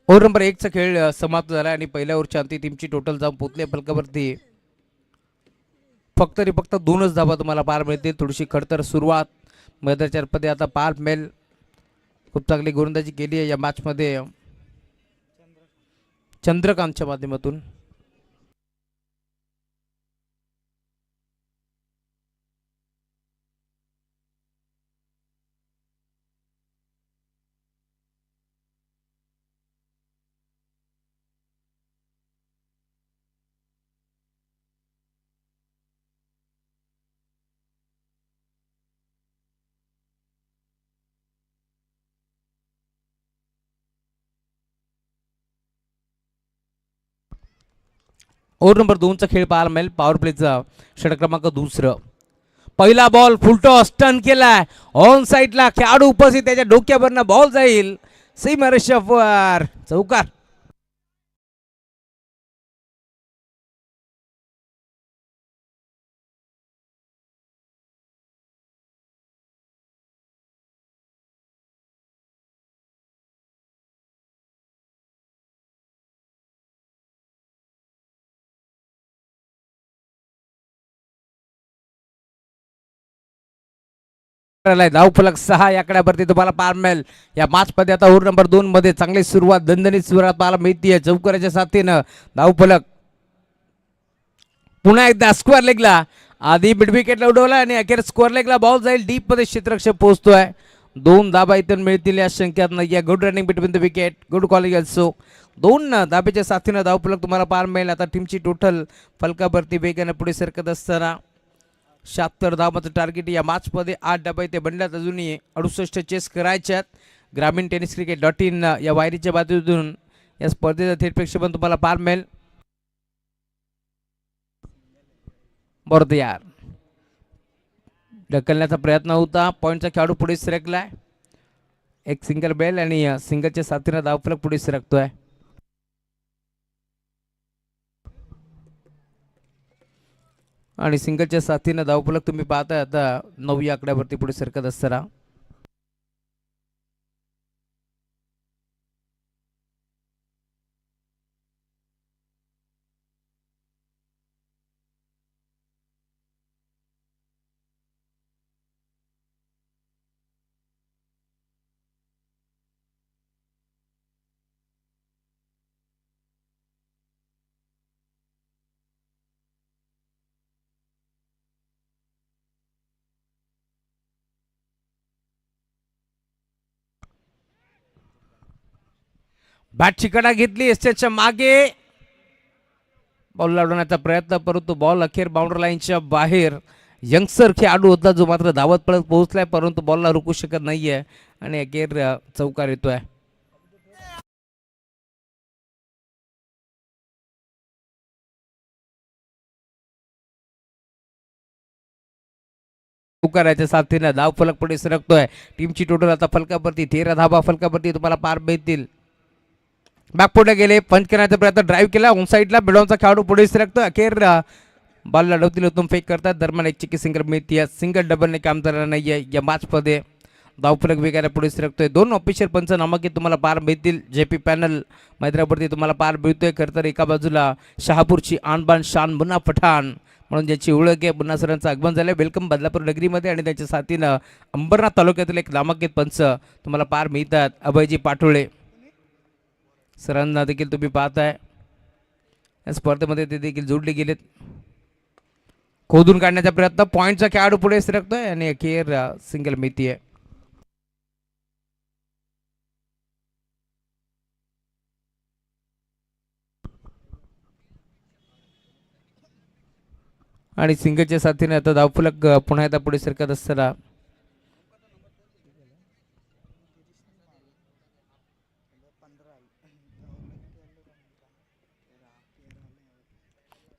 ओव्हर नंबर 1चा खेळ समाप्त झाला आणि पहिल्या ओव्हरच्या अंती टीमची टोटल जाऊन पोहोचली फलकावरती फक्त आणि फक्त 2च धाबा तुम्हाला पार मिळतील. थोडीशी खडतर सुरुवात मैदानाच्या आता पार मिळेल. खूप चांगली गोलंदाजी केली आहे या मॅचमध्ये चंद्रकांतच्या माध्यमातून. ओव्हर नंबर 2चा खेळ पाहायला मिळेल. पॉवर प्लेचा षटक क्रमांक 2. पहिला बॉल फुलटॉस टर्न केलाय ऑन साईडला. खेळाडू उपस्थित त्याच्या डोक्यावरनं बॉल जाईल सीमारेषेवर चौकार. धाव फलक 6 या आकड्यावरती तुम्हाला पार मिळेल या मॅच मध्ये. आता ओव्हर नंबर 2 मध्ये चांगली सुरुवात दणदणीत सुरुवात पाहायला मिळते चौकाराच्या साथीनं. धाव फलक पुन्हा एकदा स्क्वेअर लेगला आधी मिड विकेटला उडवला आणि अखेर स्क्वेअर लेगला बॉल जाईल. डीप मध्ये क्षेत्ररक्षक पोहोचतोय. 2 धाबा इथून मिळतील या शंक्यात नाही. Good running between the wicket. Good calling also. 2 धाब्याच्या साथीनं धाव फलक तुम्हाला पार मिळेल. आता टीमची टोटल फलकावरती वेगाने पुढे सरकत असताना 76 धावांचं टार्गेट या मॅचमध्ये. 8 डबा इथे बनल्यात. अजूनही 68 चेस करायच्यात. ग्रामीण टेनिस क्रिकेट.in या वायरीच्या बाजूतून या स्पर्धेचं थेट प्रक्षेपण तुम्हाला पार मिळेल. बरं यार ढकलण्याचा प्रयत्न होता. पॉईंटचा खेळाडू पुढे सरकलाय. एक सिंगल बेल आणि सिंगलच्या साथीनं धावफलक पुढे सरकतोय. आणि सिंगलच्या साथीनं धावफलक तुम्ही पाहताय आता 9 या आकड्यावरती पुढे सरकत असताना. बॅट चिकडा घेतली एसच्या मागे. बॉल लावण्याचा प्रयत्न परंतु बॉल अखेर बाउंड्री लाईनच्या बाहेर. यंगस्टर खेळाडू होता जो मात्र धावत पळत पोहोचलाय परंतु बॉलला रोखू शकत नाहीये आणि अखेर चौकार येतोय. चौकाराच्या साथीनं धाव फलक पुढे सरकतोय. टीमची टोटल आता फलकावरती 13 धावा फलकावरती तुम्हाला पार मिळतील. बॅक पुढे गेले. पंच करण्याचा प्रयत्न ड्राईव्ह केला ऑन साईडला. बिडॉनचा खेळाडू पुढे सरकतो. अखेर बॉल लढवतील उतम फेक करतात. दरम्यान एक चिकी सिंगल मिळते. सिंगल डबलने काम झालं नाहीये या मॅचमध्ये. धावफलक वेगाने पुढे सरकतोय. 2 ऑफिशियल पंच नामांकित तुम्हाला पार मिळतील. जेपी पॅनल मैदानावरती तुम्हाला पार मिळतोय. खरं तर एका बाजूला शहापूरची आणबान शान मुन्ना पठाण म्हणून ज्याची ओळख आहे मुन्ना सरांचं आगमन झालं. वेलकम बदलापूर नगरीमध्ये. आणि त्याच्या साथीनं अंबरनाथ तालुक्यातील एक नामांकित पंच तुम्हाला पार मिळतात. अभयजी पाटोळे सरांना देखील तुम्ही पाहताय या स्पर्धेमध्ये ते देखील जोडले गेलेत. खोदून काढण्याचा प्रयत्न. पॉईंटचा खेळाडू पुढे सरकतोय आणि अखेर सिंगल मिळतीये. आणि सिंगलच्या साथीने आता धावफलक पुन्हा एकदा पुढे सरकत असताना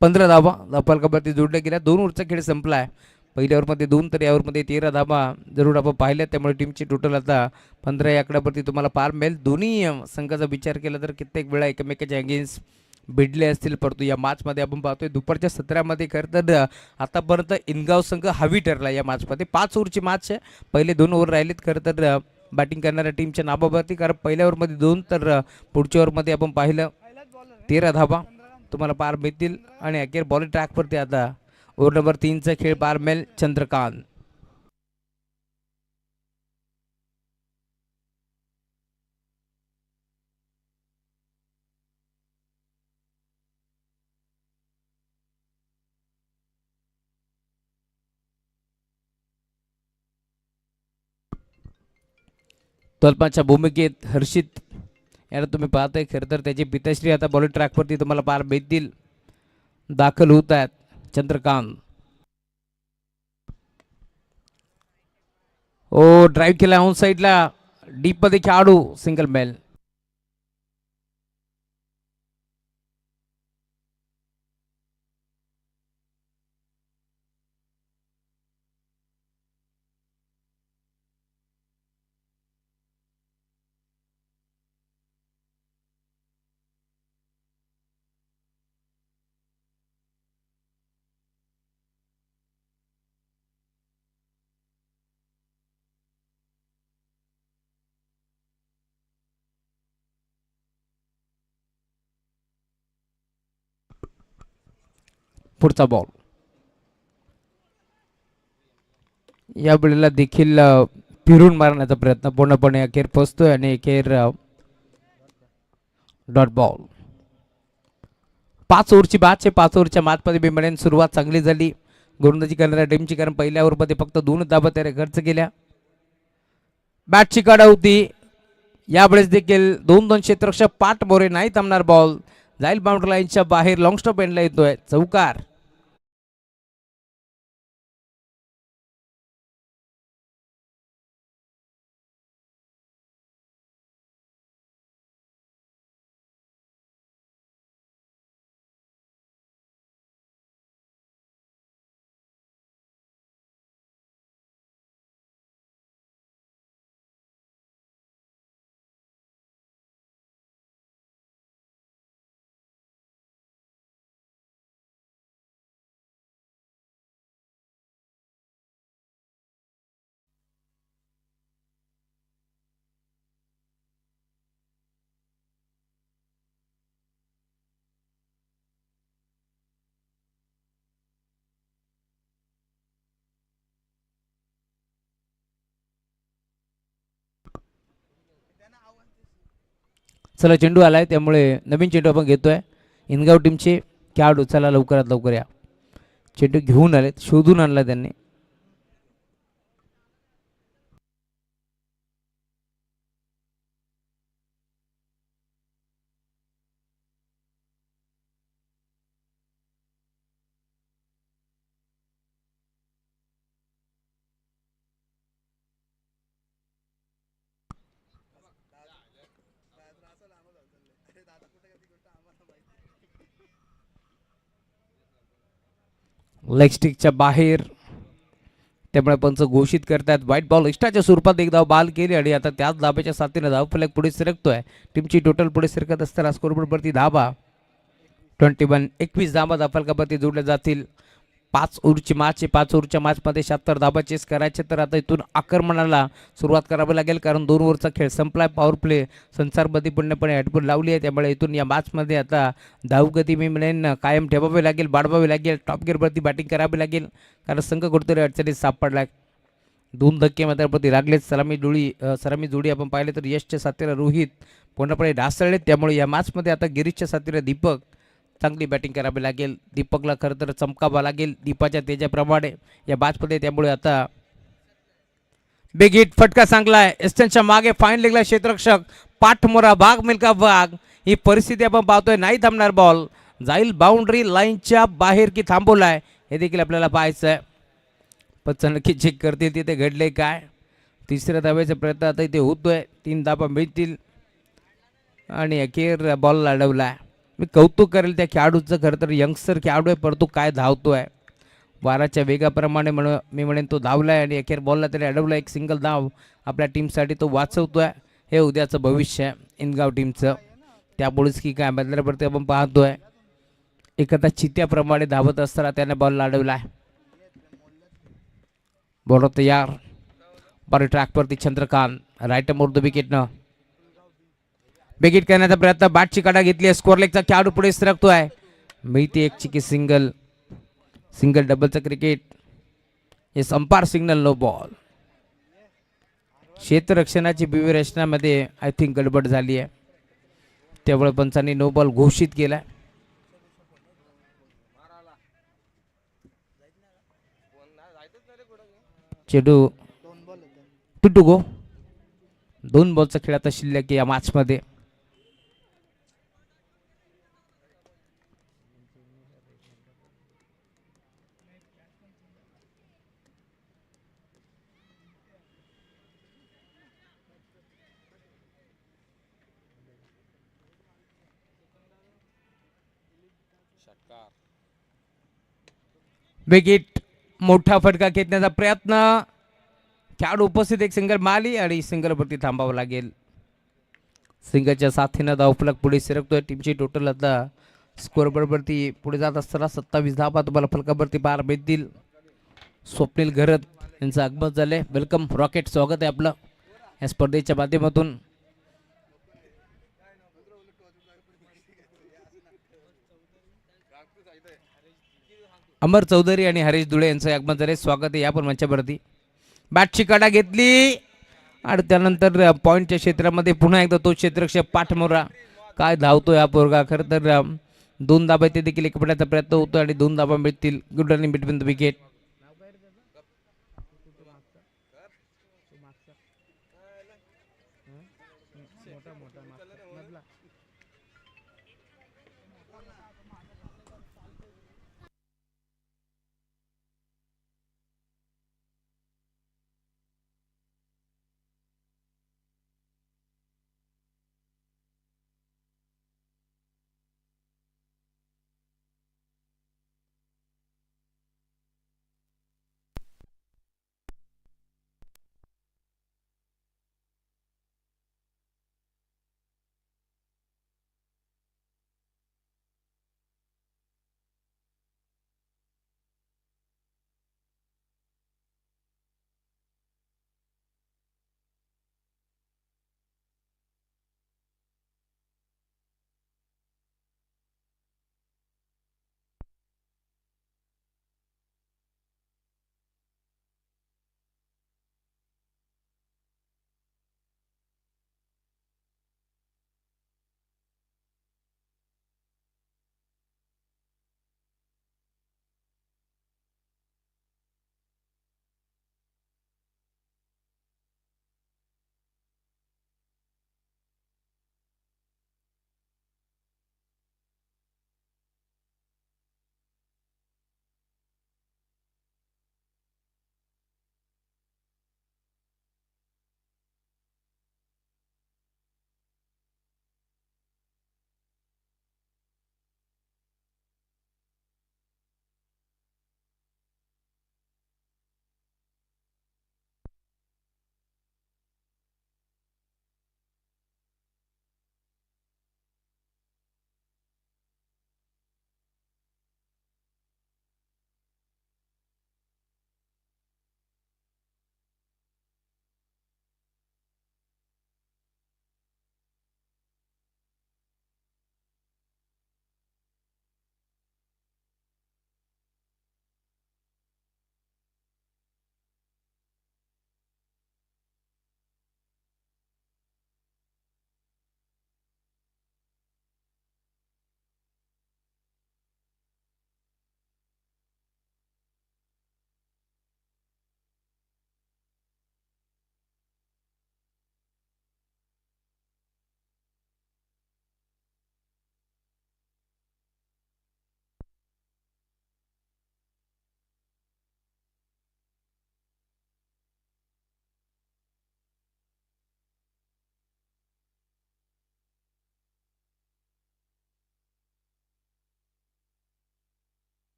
15 धावा धावफलकावरती जोडल्या गेल्या. 2 ओव्हरचा खेळ संपलाय. पहिल्या ओव्हरमध्ये 2 तर या ओव्हरमध्ये 13 धावा जरूर आपण पाहिल्या. त्यामुळे टीमची टोटल आता 15 या आकड्यावरती तुम्हाला पार मिळेल. दोन्ही संघाचा विचार केला तर कित्येक वेळा एकमेकाच्या अगेन्स्ट भिडले असतील परंतु या मॅचमध्ये आपण पाहतोय दुपारच्या सत्रामध्ये खरं तर आतापर्यंत इनगाव संघ हवी ठरला. या मॅचमध्ये 5 ओव्हरची मॅच आहे. पहिले 2 ओव्हर राहिलेत खरं तर बॅटिंग करणाऱ्या टीमच्या नाबावरती. कारण पहिल्या ओव्हरमध्ये 2 तर पुढच्या ओव्हरमध्ये आपण पाहिलं 13 धावा तुम्हाला पार मिळतील. आणि अखेर बॉलिंग ट्रॅकवरती आता ओव्हर नंबर 3चा खेळ पार मिळेल चंद्रकांत. तलपाच्या भूमिकेत हर्षित याला तुम्ही पाहताय. खरं तर त्याची पिताश्री आता बॉलिंग ट्रॅकवरती तुम्हाला पार भेटतील, दाखल होत आहेत. चंद्रकांत ओ ड्राईव्ह केला ऑन साईडला, डीप मध्ये खेळाडू, सिंगल मेल. पुढचा बॉल या वेळेला देखील फिरून मारण्याचा प्रयत्न पूर्णपणे अखेर पोचतोय आणि अखेर डॉट बॉल. 5 ओव्हरची बाद आहे. 5 ओव्हरच्या मॅचमध्ये बिंबड्याने सुरुवात चांगली झाली गोलंदाजी करणाऱ्या टीमची, कारण पहिल्या ओव्हरमध्ये फक्त 2 धाबा त्याने खर्च केल्या. बॅटची काढा होती यावेळेस देखील 2-2 क्षेत्ररक्षक पाठ मोरे नाही थांबणार. बॉल जाईल बाउंड्री लाईनच्या बाहेर, लॉंग स्टॉप एंडला येतोय, चौकार. चला चेंडू आलाय त्यामुळे नवीन चेंडू आपण घेतोय. इनगाव टीमचे खेळाडू चला लवकरात लवकर या. चेंडू घेऊन आलेत, शोधून आणला त्यांनी. लेग स्टिकच्या बाहेर, त्यामुळे पंच घोषित करतात व्हाईट बॉल. एक्स्ट्राच्या स्वरूपात एक धाव बाल केली आणि आता त्याच धाब्याच्या साथीने धाव फलक पुढे सरकतोय. टीमची टोटल पुढे सरकत असताना स्कोरबोर्डवरती धाबा 21. 21 धाबा धाफलकावरती जोडल्या जातील. 5 ओव्हरची मॅच आहे. 5 ओव्हरच्या मॅचमध्ये 76 धाबा चेस करायचे, तर आता इथून आक्रमणाला सुरुवात करावी लागेल, कारण 2 ओव्हरचा खेळ संपलाय. पॉवर प्ले संसारमध्ये पूर्णपणे हेडफोन लावली आहे, त्यामुळे इथून या मॅचमध्ये आता धावगती मी म्हणेन कायम ठेवावी लागेल, वाढवावी लागेल. टॉप गिअरवरती बॅटिंग करावी लागेल, कारण संघ कुठेतरी अडचणीत सापडला. 2 धक्के मात्र लागलेत. सलामी जोडी आपण पाहिले तर यशच्या साथीला रोहित पूर्णपणे ढासळलेत, त्यामुळे या मॅचमध्ये आता गिरीशच्या साथीला दीपक चांगली बॅटिंग करावी लागेल. दीपकला खरं तर चमकावा लागेल दीपाच्या तेजाप्रमाणे या मॅचमध्ये, त्यामुळे आता बिग हिट फटका चांगलाय. एस्टनच्या मागे फाईन लेगला क्षेत्ररक्षक पाठमोरा भाग मिल्का भाग. ही परिस्थिती आपण पाहतोय, नाही थांबणार. बॉल जाईल बाउंड्री लाईनच्या बाहेर की थांबवलाय हे देखील आपल्याला पाहायचं आहे. पण नक्की चेक करतील तिथे घडले काय. तिसऱ्या धाब्याचा प्रयत्न आता इथे होतोय. 3 धाबा मिळतील आणि अखेर बॉल अडवलाय. मी कौतुक करेल त्या खेळाडूचं, खरं तर यंगस्टर खेळाडू आहे, परंतु काय धावतोय वाराच्या वेगाप्रमाणे. मी म्हणेन तो धावलाय आणि अखेर बॉलला तरी अडवला. एक सिंगल धाव आपल्या टीमसाठी तो वाचवतोय. हे उद्याचं भविष्य आहे इनगाव टीमचं, त्यामुळेच की काय बदलावरती आपण पाहतोय एखादा चित्याप्रमाणे धावत असताना त्याने बॉलला अडवलाय. बॉलर तयार, बॉल ट्रॅकवरती चंद्रकांत राईट मोर द विकेटनं विकेट करण्याचा प्रयत्न. बॅटची काढा घेतली आहे. स्कोअर लेगचा खेळाडू पुढे सरकतोय. मिळते एक चिकी सिंगल. सिंगल डबलचं क्रिकेट. हे अंपायर सिग्नल नो बॉल. क्षेत्ररक्षणाची व्यूहरचनामध्ये आय थिंक गडबड झाली आहे, त्यामुळे पंचांनी नो बॉल घोषित केला. चेडू टू गो. 2 बॉलचा खेळ आता शिल्लक या मॅचमध्ये. विकेट. मोठा फटका खेचण्याचा प्रयत्न. खेळाडू उपस्थित, एक सिंगल माली आणि सिंगलवरती थांबावं लागेल. सिंगलच्या साथीनं धावफलक पुढे सरकतोय. टीमची टोटल आता स्कोर बरोबरती पुढे जात असताना 27 धावा तुम्हाला फलकावरती पाहायला मिळतील. स्वप्नील घरत यांचं आगमन झालंय. वेलकम रॉकेट, स्वागत आहे आपलं या स्पर्धेच्या माध्यमातून. अमर चौधरी आणि हरीश धुळे यांचं आगमन झाले, स्वागत आहे या पण मंचावरती. बॅटची कडा घेतली आणि त्यानंतर पॉईंटच्या क्षेत्रामध्ये पुन्हा एकदा तो क्षेत्ररक्षक पाठमोरा. काय धावतो हा पोरगा. खरं तर 2 धाबा ते देखील एकपण्याचा प्रयत्न होतो आणि 2 धाबा मिळतील. Good running between the wicket.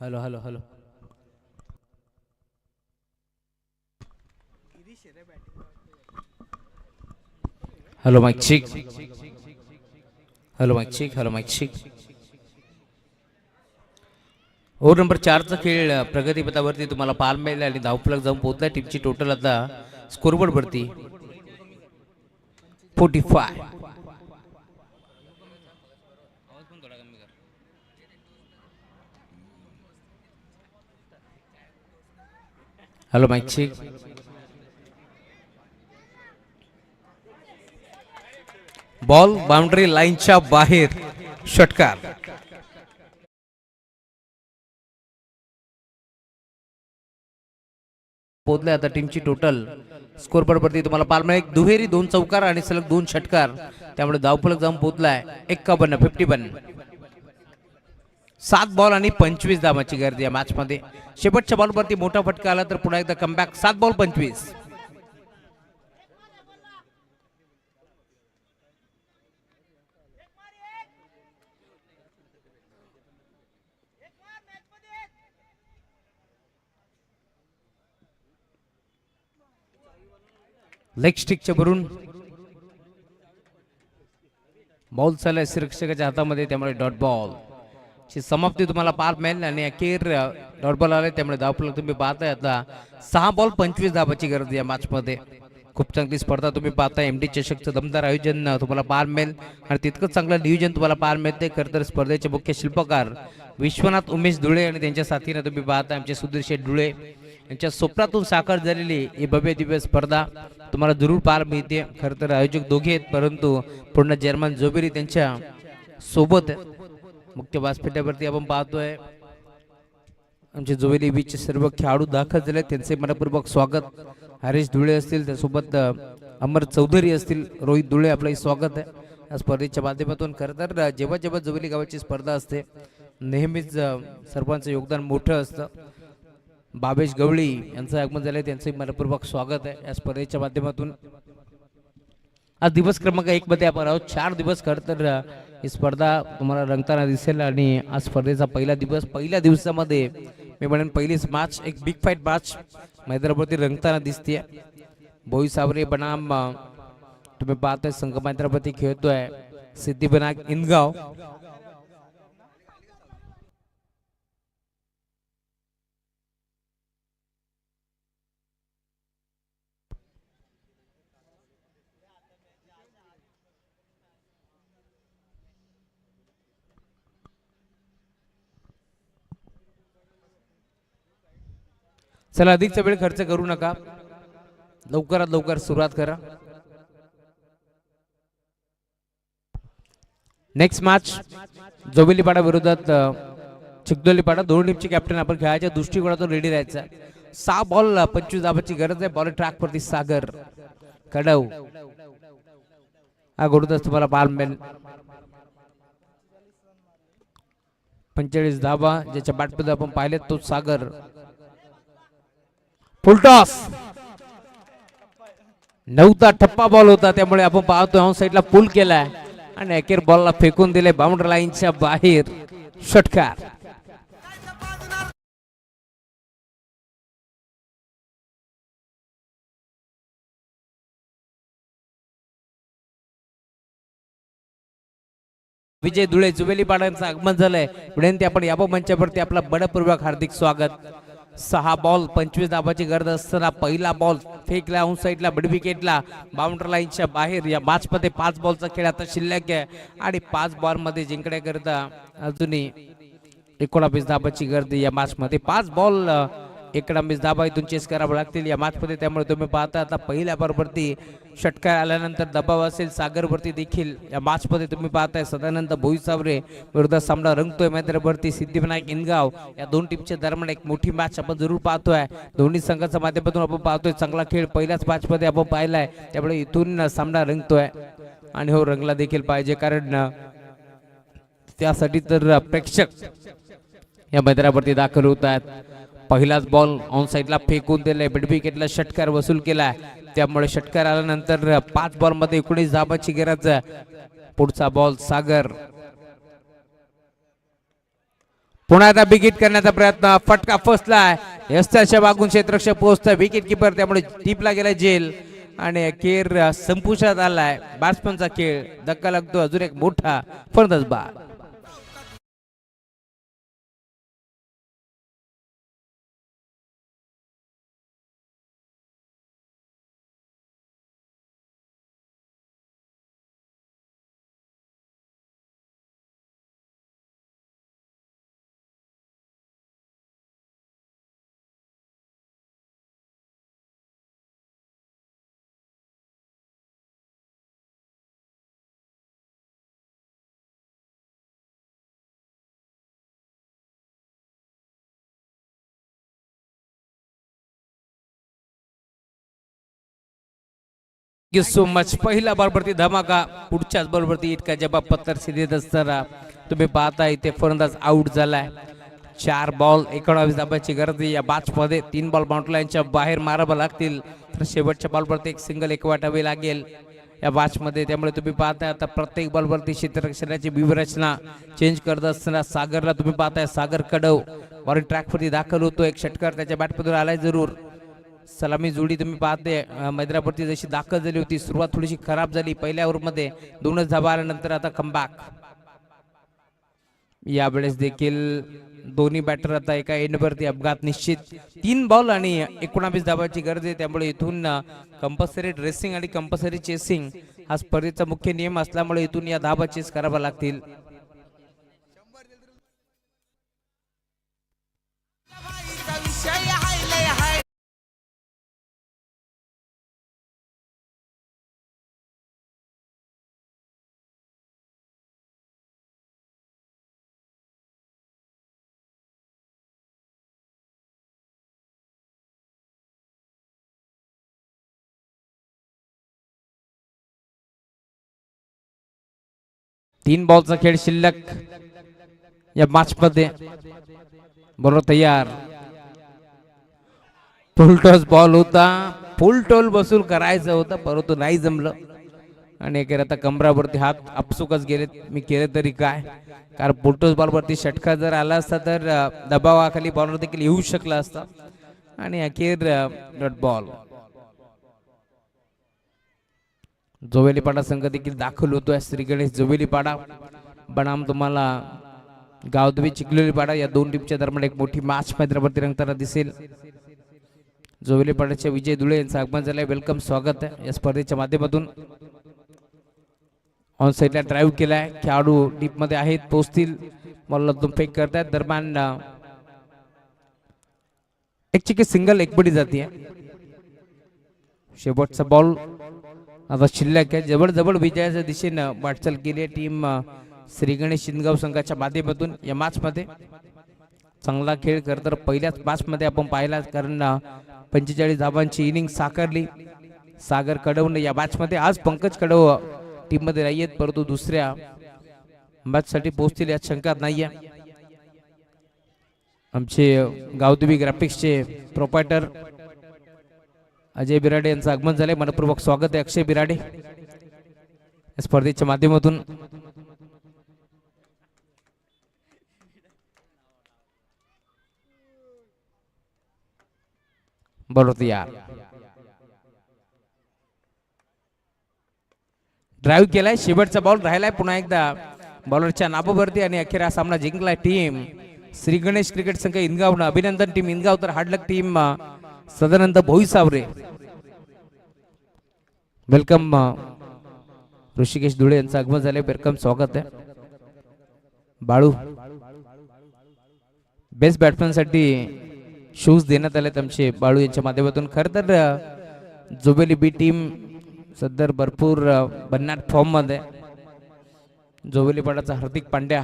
Hello hello hello hello mike check. Hello mike check. Hello mike check. Over number 4चा खेळ प्रगतीपथावरती तुम्हाला पाहायला मिळेल आणि धावफलक जाऊन पोहोचला. टीमची टोटल आता स्कोरबोर्ड वरती 45. Hello mike check. Ball boundary लाईनच्या बाहेर, षटकार. पोहोचले आता टीमची टोटल स्कोरबोर्ड वरती तुम्हाला पाहायला एक दुहेरी 2 चौकार आणि सलग 2 षटकार, त्यामुळे धावफलक जाऊन पोहोचलाय 51. 7 बॉल आणि 25 धावांची गर्दी या मॅच मध्ये. शेवटच्या बॉलवरती मोठा फटका आला तर पुन्हा एकदा कमबॅक. 7 बॉल 25. लेग स्टिकच्या भरून बॉल चाललाय शिक्षकाच्या हातामध्ये, त्यामुळे डॉट बॉल ची समाप्ती तुम्हाला पाहायला मिळेल आणि अखेर डॉट बॉल आले, त्यामुळे धावफलक तुम्ही पाहताय आता 6 बॉल 25 धावांची गरज या मॅच मध्ये. खूप चांगली स्पर्धा तुम्ही पाहताय. एमडी चषकचं दमदार आयोजन तुम्हाला पाहायला मिळेल आणि तितकंच चांगलं नियोजन तुम्हाला पाहायला मिळते. खरं तर स्पर्धेचे मुख्य शिल्पकार विश्वनाथ उमेश धुळे आणि त्यांच्या साथीने तुम्ही पाहताय आमचे सुधीर शेठ धुळे यांच्या स्वप्नातून साकार झालेली ही भव्य दिव्य स्पर्धा तुम्हाला जरूर पाहायला मिळते. खरं तर आयोजक दोघे आहेत, परंतु पूर्ण जर्मन जोबेरी त्यांच्या सोबत मुख्य व्यासपीठावरती आपण पाहतोय आमचे जोबेरी बीचे सर्व खेळाडू दाखल झाले, त्यांचे मनपूर्वक स्वागत. हरीश धुळे असतील, त्यासोबत अमर चौधरी असतील, रोहित धुळे, आपलं स्वागत आहे या स्पर्धेच्या माध्यमातून. खरं तर जेव्हा जेव्हा जोबेली गावाची स्पर्धा असते नेहमीच सर्वांचं योगदान मोठं असतं. बाबेश गवळी यांचं आगमन झालंय, त्यांचे मनपूर्वक स्वागत आहे या स्पर्धेच्या माध्यमातून. आज दिवस क्रमांक 1 मध्ये आपण आहोत. 4 दिवस खरं तर ही स्पर्धा तुम्हाला रंगताना दिसेल आणि आज स्पर्धेचा पहिला दिवस. पहिल्या दिवसामध्ये मी म्हणेन पहिलीच मॅच, एक बिग फाईट मॅच मैदानावरती रंगताना दिसते. भोई सावरे बनाम तुम्ही पाहताय संघ मैदानावरती खेळतोय सिद्धिविनायक इनगाव. चला अधिकचा वेळ खर्च करू नका, लवकरात लवकर सुरुवात करा. नेक्स्ट मॅच जोबेलीपाडा विरोधात चिखदोलीपाडा. दोन टीमचे कॅप्टन आपण खेळायच्या दृष्टिकोनातून रेडी राहायचं. 6 बॉल 25 धावांची गरज आहे. बॉल ट्रॅक वरती सागर कडव हा गोलंदाज तुम्हाला पाहायला मिळेल. 45 धावा ज्याच्या बॅटमध्ये आपण पाहिले तो सागर. फुलटॉस 9चा ठप्पा बॉल होता, त्यामुळे आपण पाहतोय ऑन साइडला पुल केलाय आणि अखेर बॉलला फेकून दिले बाउंड्री लाईनच्या बाहेर, षटकार. विजय धुळे जुबेलीपाड्यांचं आगमन झालंय. विनंती आपण या मंचावरती आपला बडपूर्वक हार्दिक स्वागत. 6 बॉल 25 धावांची गरज असताना पहिला बॉल फेकला ऑन साइडला मिड विकेटला बाउंड्री लाईनच्या बाहेर. या मॅच मध्ये 5 बॉलचा खेळ आता शिल्लक आहे आणि 5 बॉल मध्ये जिंकण्याकरता अजूनही 19 धावांची गरज या मॅच मध्ये. 5 बॉल 19 धावा इथून चेस करावं लागतील या मॅच मध्ये, त्यामुळे तुम्ही पाहता आता पहिल्या बॉलवरती षटकार आल्यानंतर दबाव असेल सागरवरती देखील. या मॅच मध्ये तुम्ही पाहताय सदानंद भोईसावरे विरुद्ध सामना रंगतोय मैदानावरती सिद्धिविनायक इनगाव. या दोन टीमच्या दरम्यान एक मोठी मॅच आपण जरूर पाहतोय. दोन्ही संघाच्या माध्यमातून आपण पाहतोय चांगला खेळ पहिल्याच मॅच मध्ये आपण पाहिलाय, त्यामुळे इथून सामना रंगतोय आणि हो रंगला देखील पाहिजे, कारण त्यासाठी तर प्रेक्षक या मैदानावरती दाखल होत आहेत. पहिलाच बॉल ऑन साइडला फेकून दिलाय, मिड विकेटला षटकार वसूल केलाय, त्यामुळे षटकार आल्यानंतर 5 बॉल मध्ये 19 धावांची गरज. पुढचा बॉल सागर पुन्हा आता विकेट करण्याचा प्रयत्न, फटका फसलाय, यस्ताच्या मागून क्षेत्ररक्षक पोहोचतोय, विकेट किपर त्यामुळे टीपला गेलाय जेल आणि अखेर संपुष्टात आलाय बॅट्समनचा खेळ. धक्का लागतो, अजून एक मोठा फलंदाज बाद. Thank you so much. पहिला बॉलवरती धमाका, पुढच्याच बॉलवरती इतका जबाब पत्तर देत असताना तुम्ही पाहता इथे फलंदाज आउट झालाय. 4 बॉल 19 धाबांची गरज आहे या मॅच मध्ये. 3 बॉल बाउंड्रीच्या बाहेर मारावे लागतील तर शेवटच्या बॉलवरती एक सिंगल वाटावे लागेल या मॅच मध्ये. त्यामुळे तुम्ही पाहताय आता प्रत्येक बॉलवरती क्षेत्ररक्षणाची व्यूहरचना चेंज करत असताना सागरला तुम्ही पाहताय, सागर कडव बॉलिंग ट्रॅक वरती दाखल होतो. एक षटकार त्याच्या बॅटमधून आलाय जरूर. सलामी जोडी तुम्ही पाहते मैदानावरती जशी दाखल झाली होती, सुरुवात थोडीशी खराब झाली पहिल्या ओव्हरमध्ये, 2च धाबा आल्यानंतर आता कमबॅक. यावेळेस देखील दोन्ही बॅटर आता एका एंडवरती अपघात निश्चित. 3 बॉल आणि 19 धाबांची गरज आहे. त्यामुळे इथून कंपल्सरी ड्रेसिंग आणि कंपल्सरी चेसिंग हा स्पर्धेचा मुख्य नियम असल्यामुळे इथून या धाबा चेस कराव्या लागतील. तीन बॉलचा खेळ शिल्लक या मॅच मध्ये. बरोबर तयार, फुल टॉस बॉल होता, फुल टॉल वसूल करायचं होतं परंतु नाही जमलं आणि अखेर आता कमरावरती हात आपसुकच गेलेत. मी केले तरी काय, कारण फुल टॉस बॉलवरती षटकार जर आला असता तर दबावाखाली बॉलर देखील येऊ शकला असता आणि अखेर डॉट बॉल. जोवेलीपाडा संघ देखील दाखल होतोय. श्री गणेश जोवेलीपाडा बनाम तुम्हाला गावदेवी चिखलोलीपाडा या दोन टीमच्या दरम्यान एक मोठी मॅच मैदानावरती रंगताना दिसेल. जोवेलीपाड्याचे विजय धुळे यांचं आगमन झालंय. वेलकम, स्वागत आहे या स्पर्धेच्या माध्यमातून. ऑन साईडला ड्राईव्ह केलाय, खेळाडू डीप मध्ये आहेत, पोहोचतील, बॉलला दोन फेक करतायत. दरम्यान एक चिकी सिंगल एकबडी जाते. शेवटचा बॉल आता शिल्लक आहे. जवळ विजयाच्या दिशेनं वाटचाल केली आहे टीम श्री गणेश शिंदगाव संघाच्या माध्यमातून. या मॅच मध्ये चांगला खेळ खरं तर पहिल्याच मॅच मध्ये आपण पाहिला, कारण 45 धावांची इनिंग साकारली सागर कडवने या मॅच मध्ये. आज पंकज कडव टीम मध्ये नाहीयेत परंतु दुसऱ्या मॅच साठी पोहोचतील यात शंका नाहीये. आमचे गावदेवी ग्राफिक्सचे प्रोपायटर अजय बिराडे यांचं आगमन झालंय. मनपूर्वक स्वागत आहे अक्षय बिराडे या स्पर्धेच्या माध्यमातून. बरोबर यार, ड्राईव्ह केलाय, शेवटचा बॉल राहिलाय पुन्हा एकदा बॉलरच्या नाबावरती आणि अखेर हा सामना जिंकलाय टीम श्री गणेश क्रिकेट संघ इनगावनं. अभिनंदन टीम इनगाव, तर हार्डलक टीम सदानंद भोईसावरे. वेलकम, ऋषिकेश धुळे यांचं आगमन झालंय. वेलकम, स्वागत आहे. बाळू बेस्ट बॅट्समॅन साठी शूज देण्यात आले आमचे बाळू यांच्या माध्यमातून. खरं तर जोबेली बी टीम सध्या भरपूर भन्नाट फॉर्म मध्ये. जोबेलीपाडाचा हार्दिक पांड्या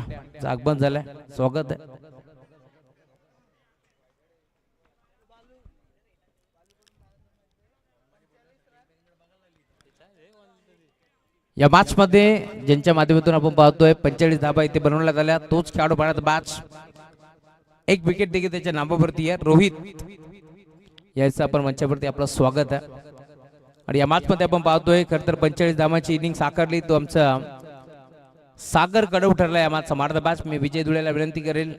आगमन झालंय, स्वागत आहे. या मॅच मध्ये ज्यांच्या माध्यमातून आपण पाहतोय 45 धाबा इथे बनवण्यात आल्या, तोच खेळाडू पाण्यात मॅच. एक विकेट देखील त्याच्या नावावरती आहे. रोहित याचं आपण मंचावरती आपलं स्वागत आहे. आणि या मॅच मध्ये आपण पाहतोय खरं तर 45 धावांची इनिंग साकारली तो आमचा सागर कडव ठरला या मॅचचा मॅन ऑफ द मॅच. मी विजय धुळेला विनंती करेल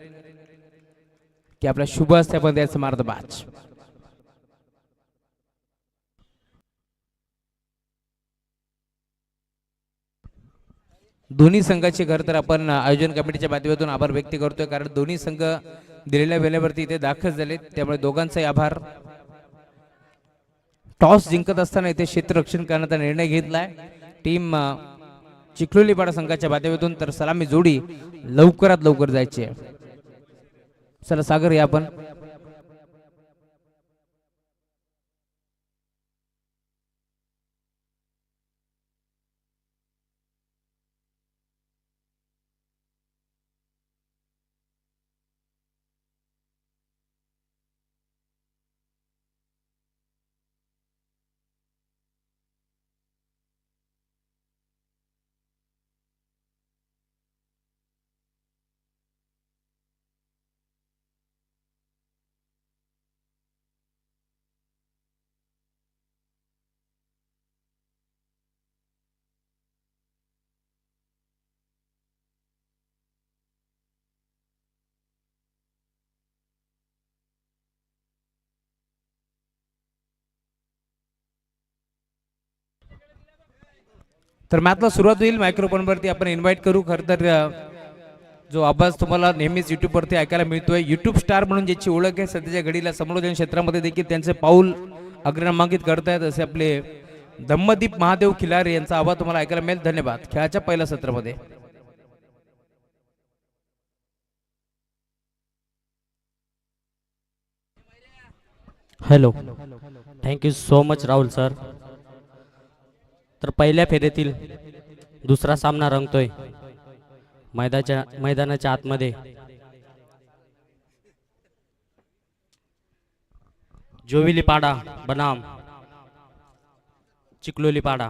की आपल्या शुभ हस्त्यामध्ये याचं मार्द बॅच. दोन्ही संघाचे घर तर आपण आयोजन कमिटीच्या माध्यमातून आभार व्यक्त करतोय, कारण दोन्ही संघ दिलेल्या वेळेवरती इथे दाखल झाले, त्यामुळे दोघांचाही आभार. टॉस जिंकत असताना इथे क्षेत्ररक्षण करण्याचा निर्णय घेतलाय टीम चिखलोलीपाडा संघाच्या माध्यमातून. तर सलामी जोडी लवकरात लवकर जायची आहे. चला सागर या आपण. तर मॅचला सुरुवात होईल. मायक्रोफोनवरती आपण इन्व्हाइट करू. खरं तर जो आवाज तुम्हाला नेहमीच युट्यूबवरती ऐकायला मिळतोय, युट्यूब स्टार म्हणून ज्याची ओळख आहे, सध्याच्या घडीला समालोचन क्षेत्रामध्ये देखील त्यांचे पाऊल अग्रनामांकित करतायत असे आपले धम्मदीप महादेव खिलारे यांचा आवाज तुम्हाला ऐकायला मिळेल. धन्यवाद. खेळाच्या पहिल्या सत्रामध्ये hello, thank you so much Rahul sir. तर पहिल्या फेरीतील दुसरा सामना रंगतोय मैदानाच्या आतमध्ये. जोविलीपाडा बनाम चिखलोलीपाडा.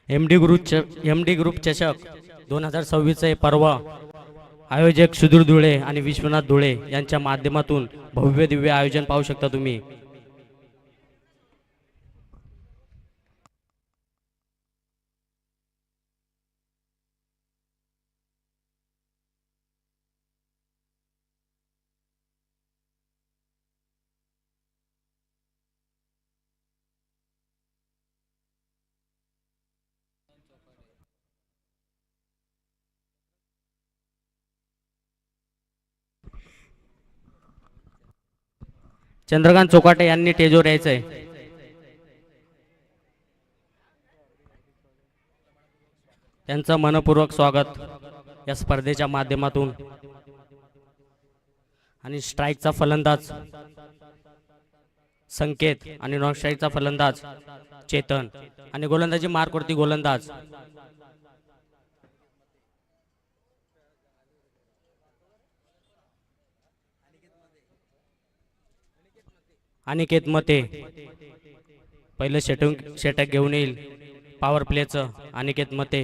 एम डी ग्रुप चषक 2026 पर्व आयोजक सुधीर धुळे आणि विश्वनाथ धुळे यांच्या माध्यमातून भव्य दिव्य आयोजन पाहू शकता तुम्ही. चंद्रकांत चोकाटे यांनी टेजवर यायचंय. त्यांचं मनपूर्वक स्वागत या स्पर्धेच्या माध्यमातून. आणि स्ट्राईकचा फलंदाज संकेत आणि नॉन स्ट्राईकचा फलंदाज चेतन आणि गोलंदाजी मार्कवरती गोलंदाज अनिकेत मते. पहिलं षटक घेऊन येईल पॉवर प्लेचं अनिकेत मते.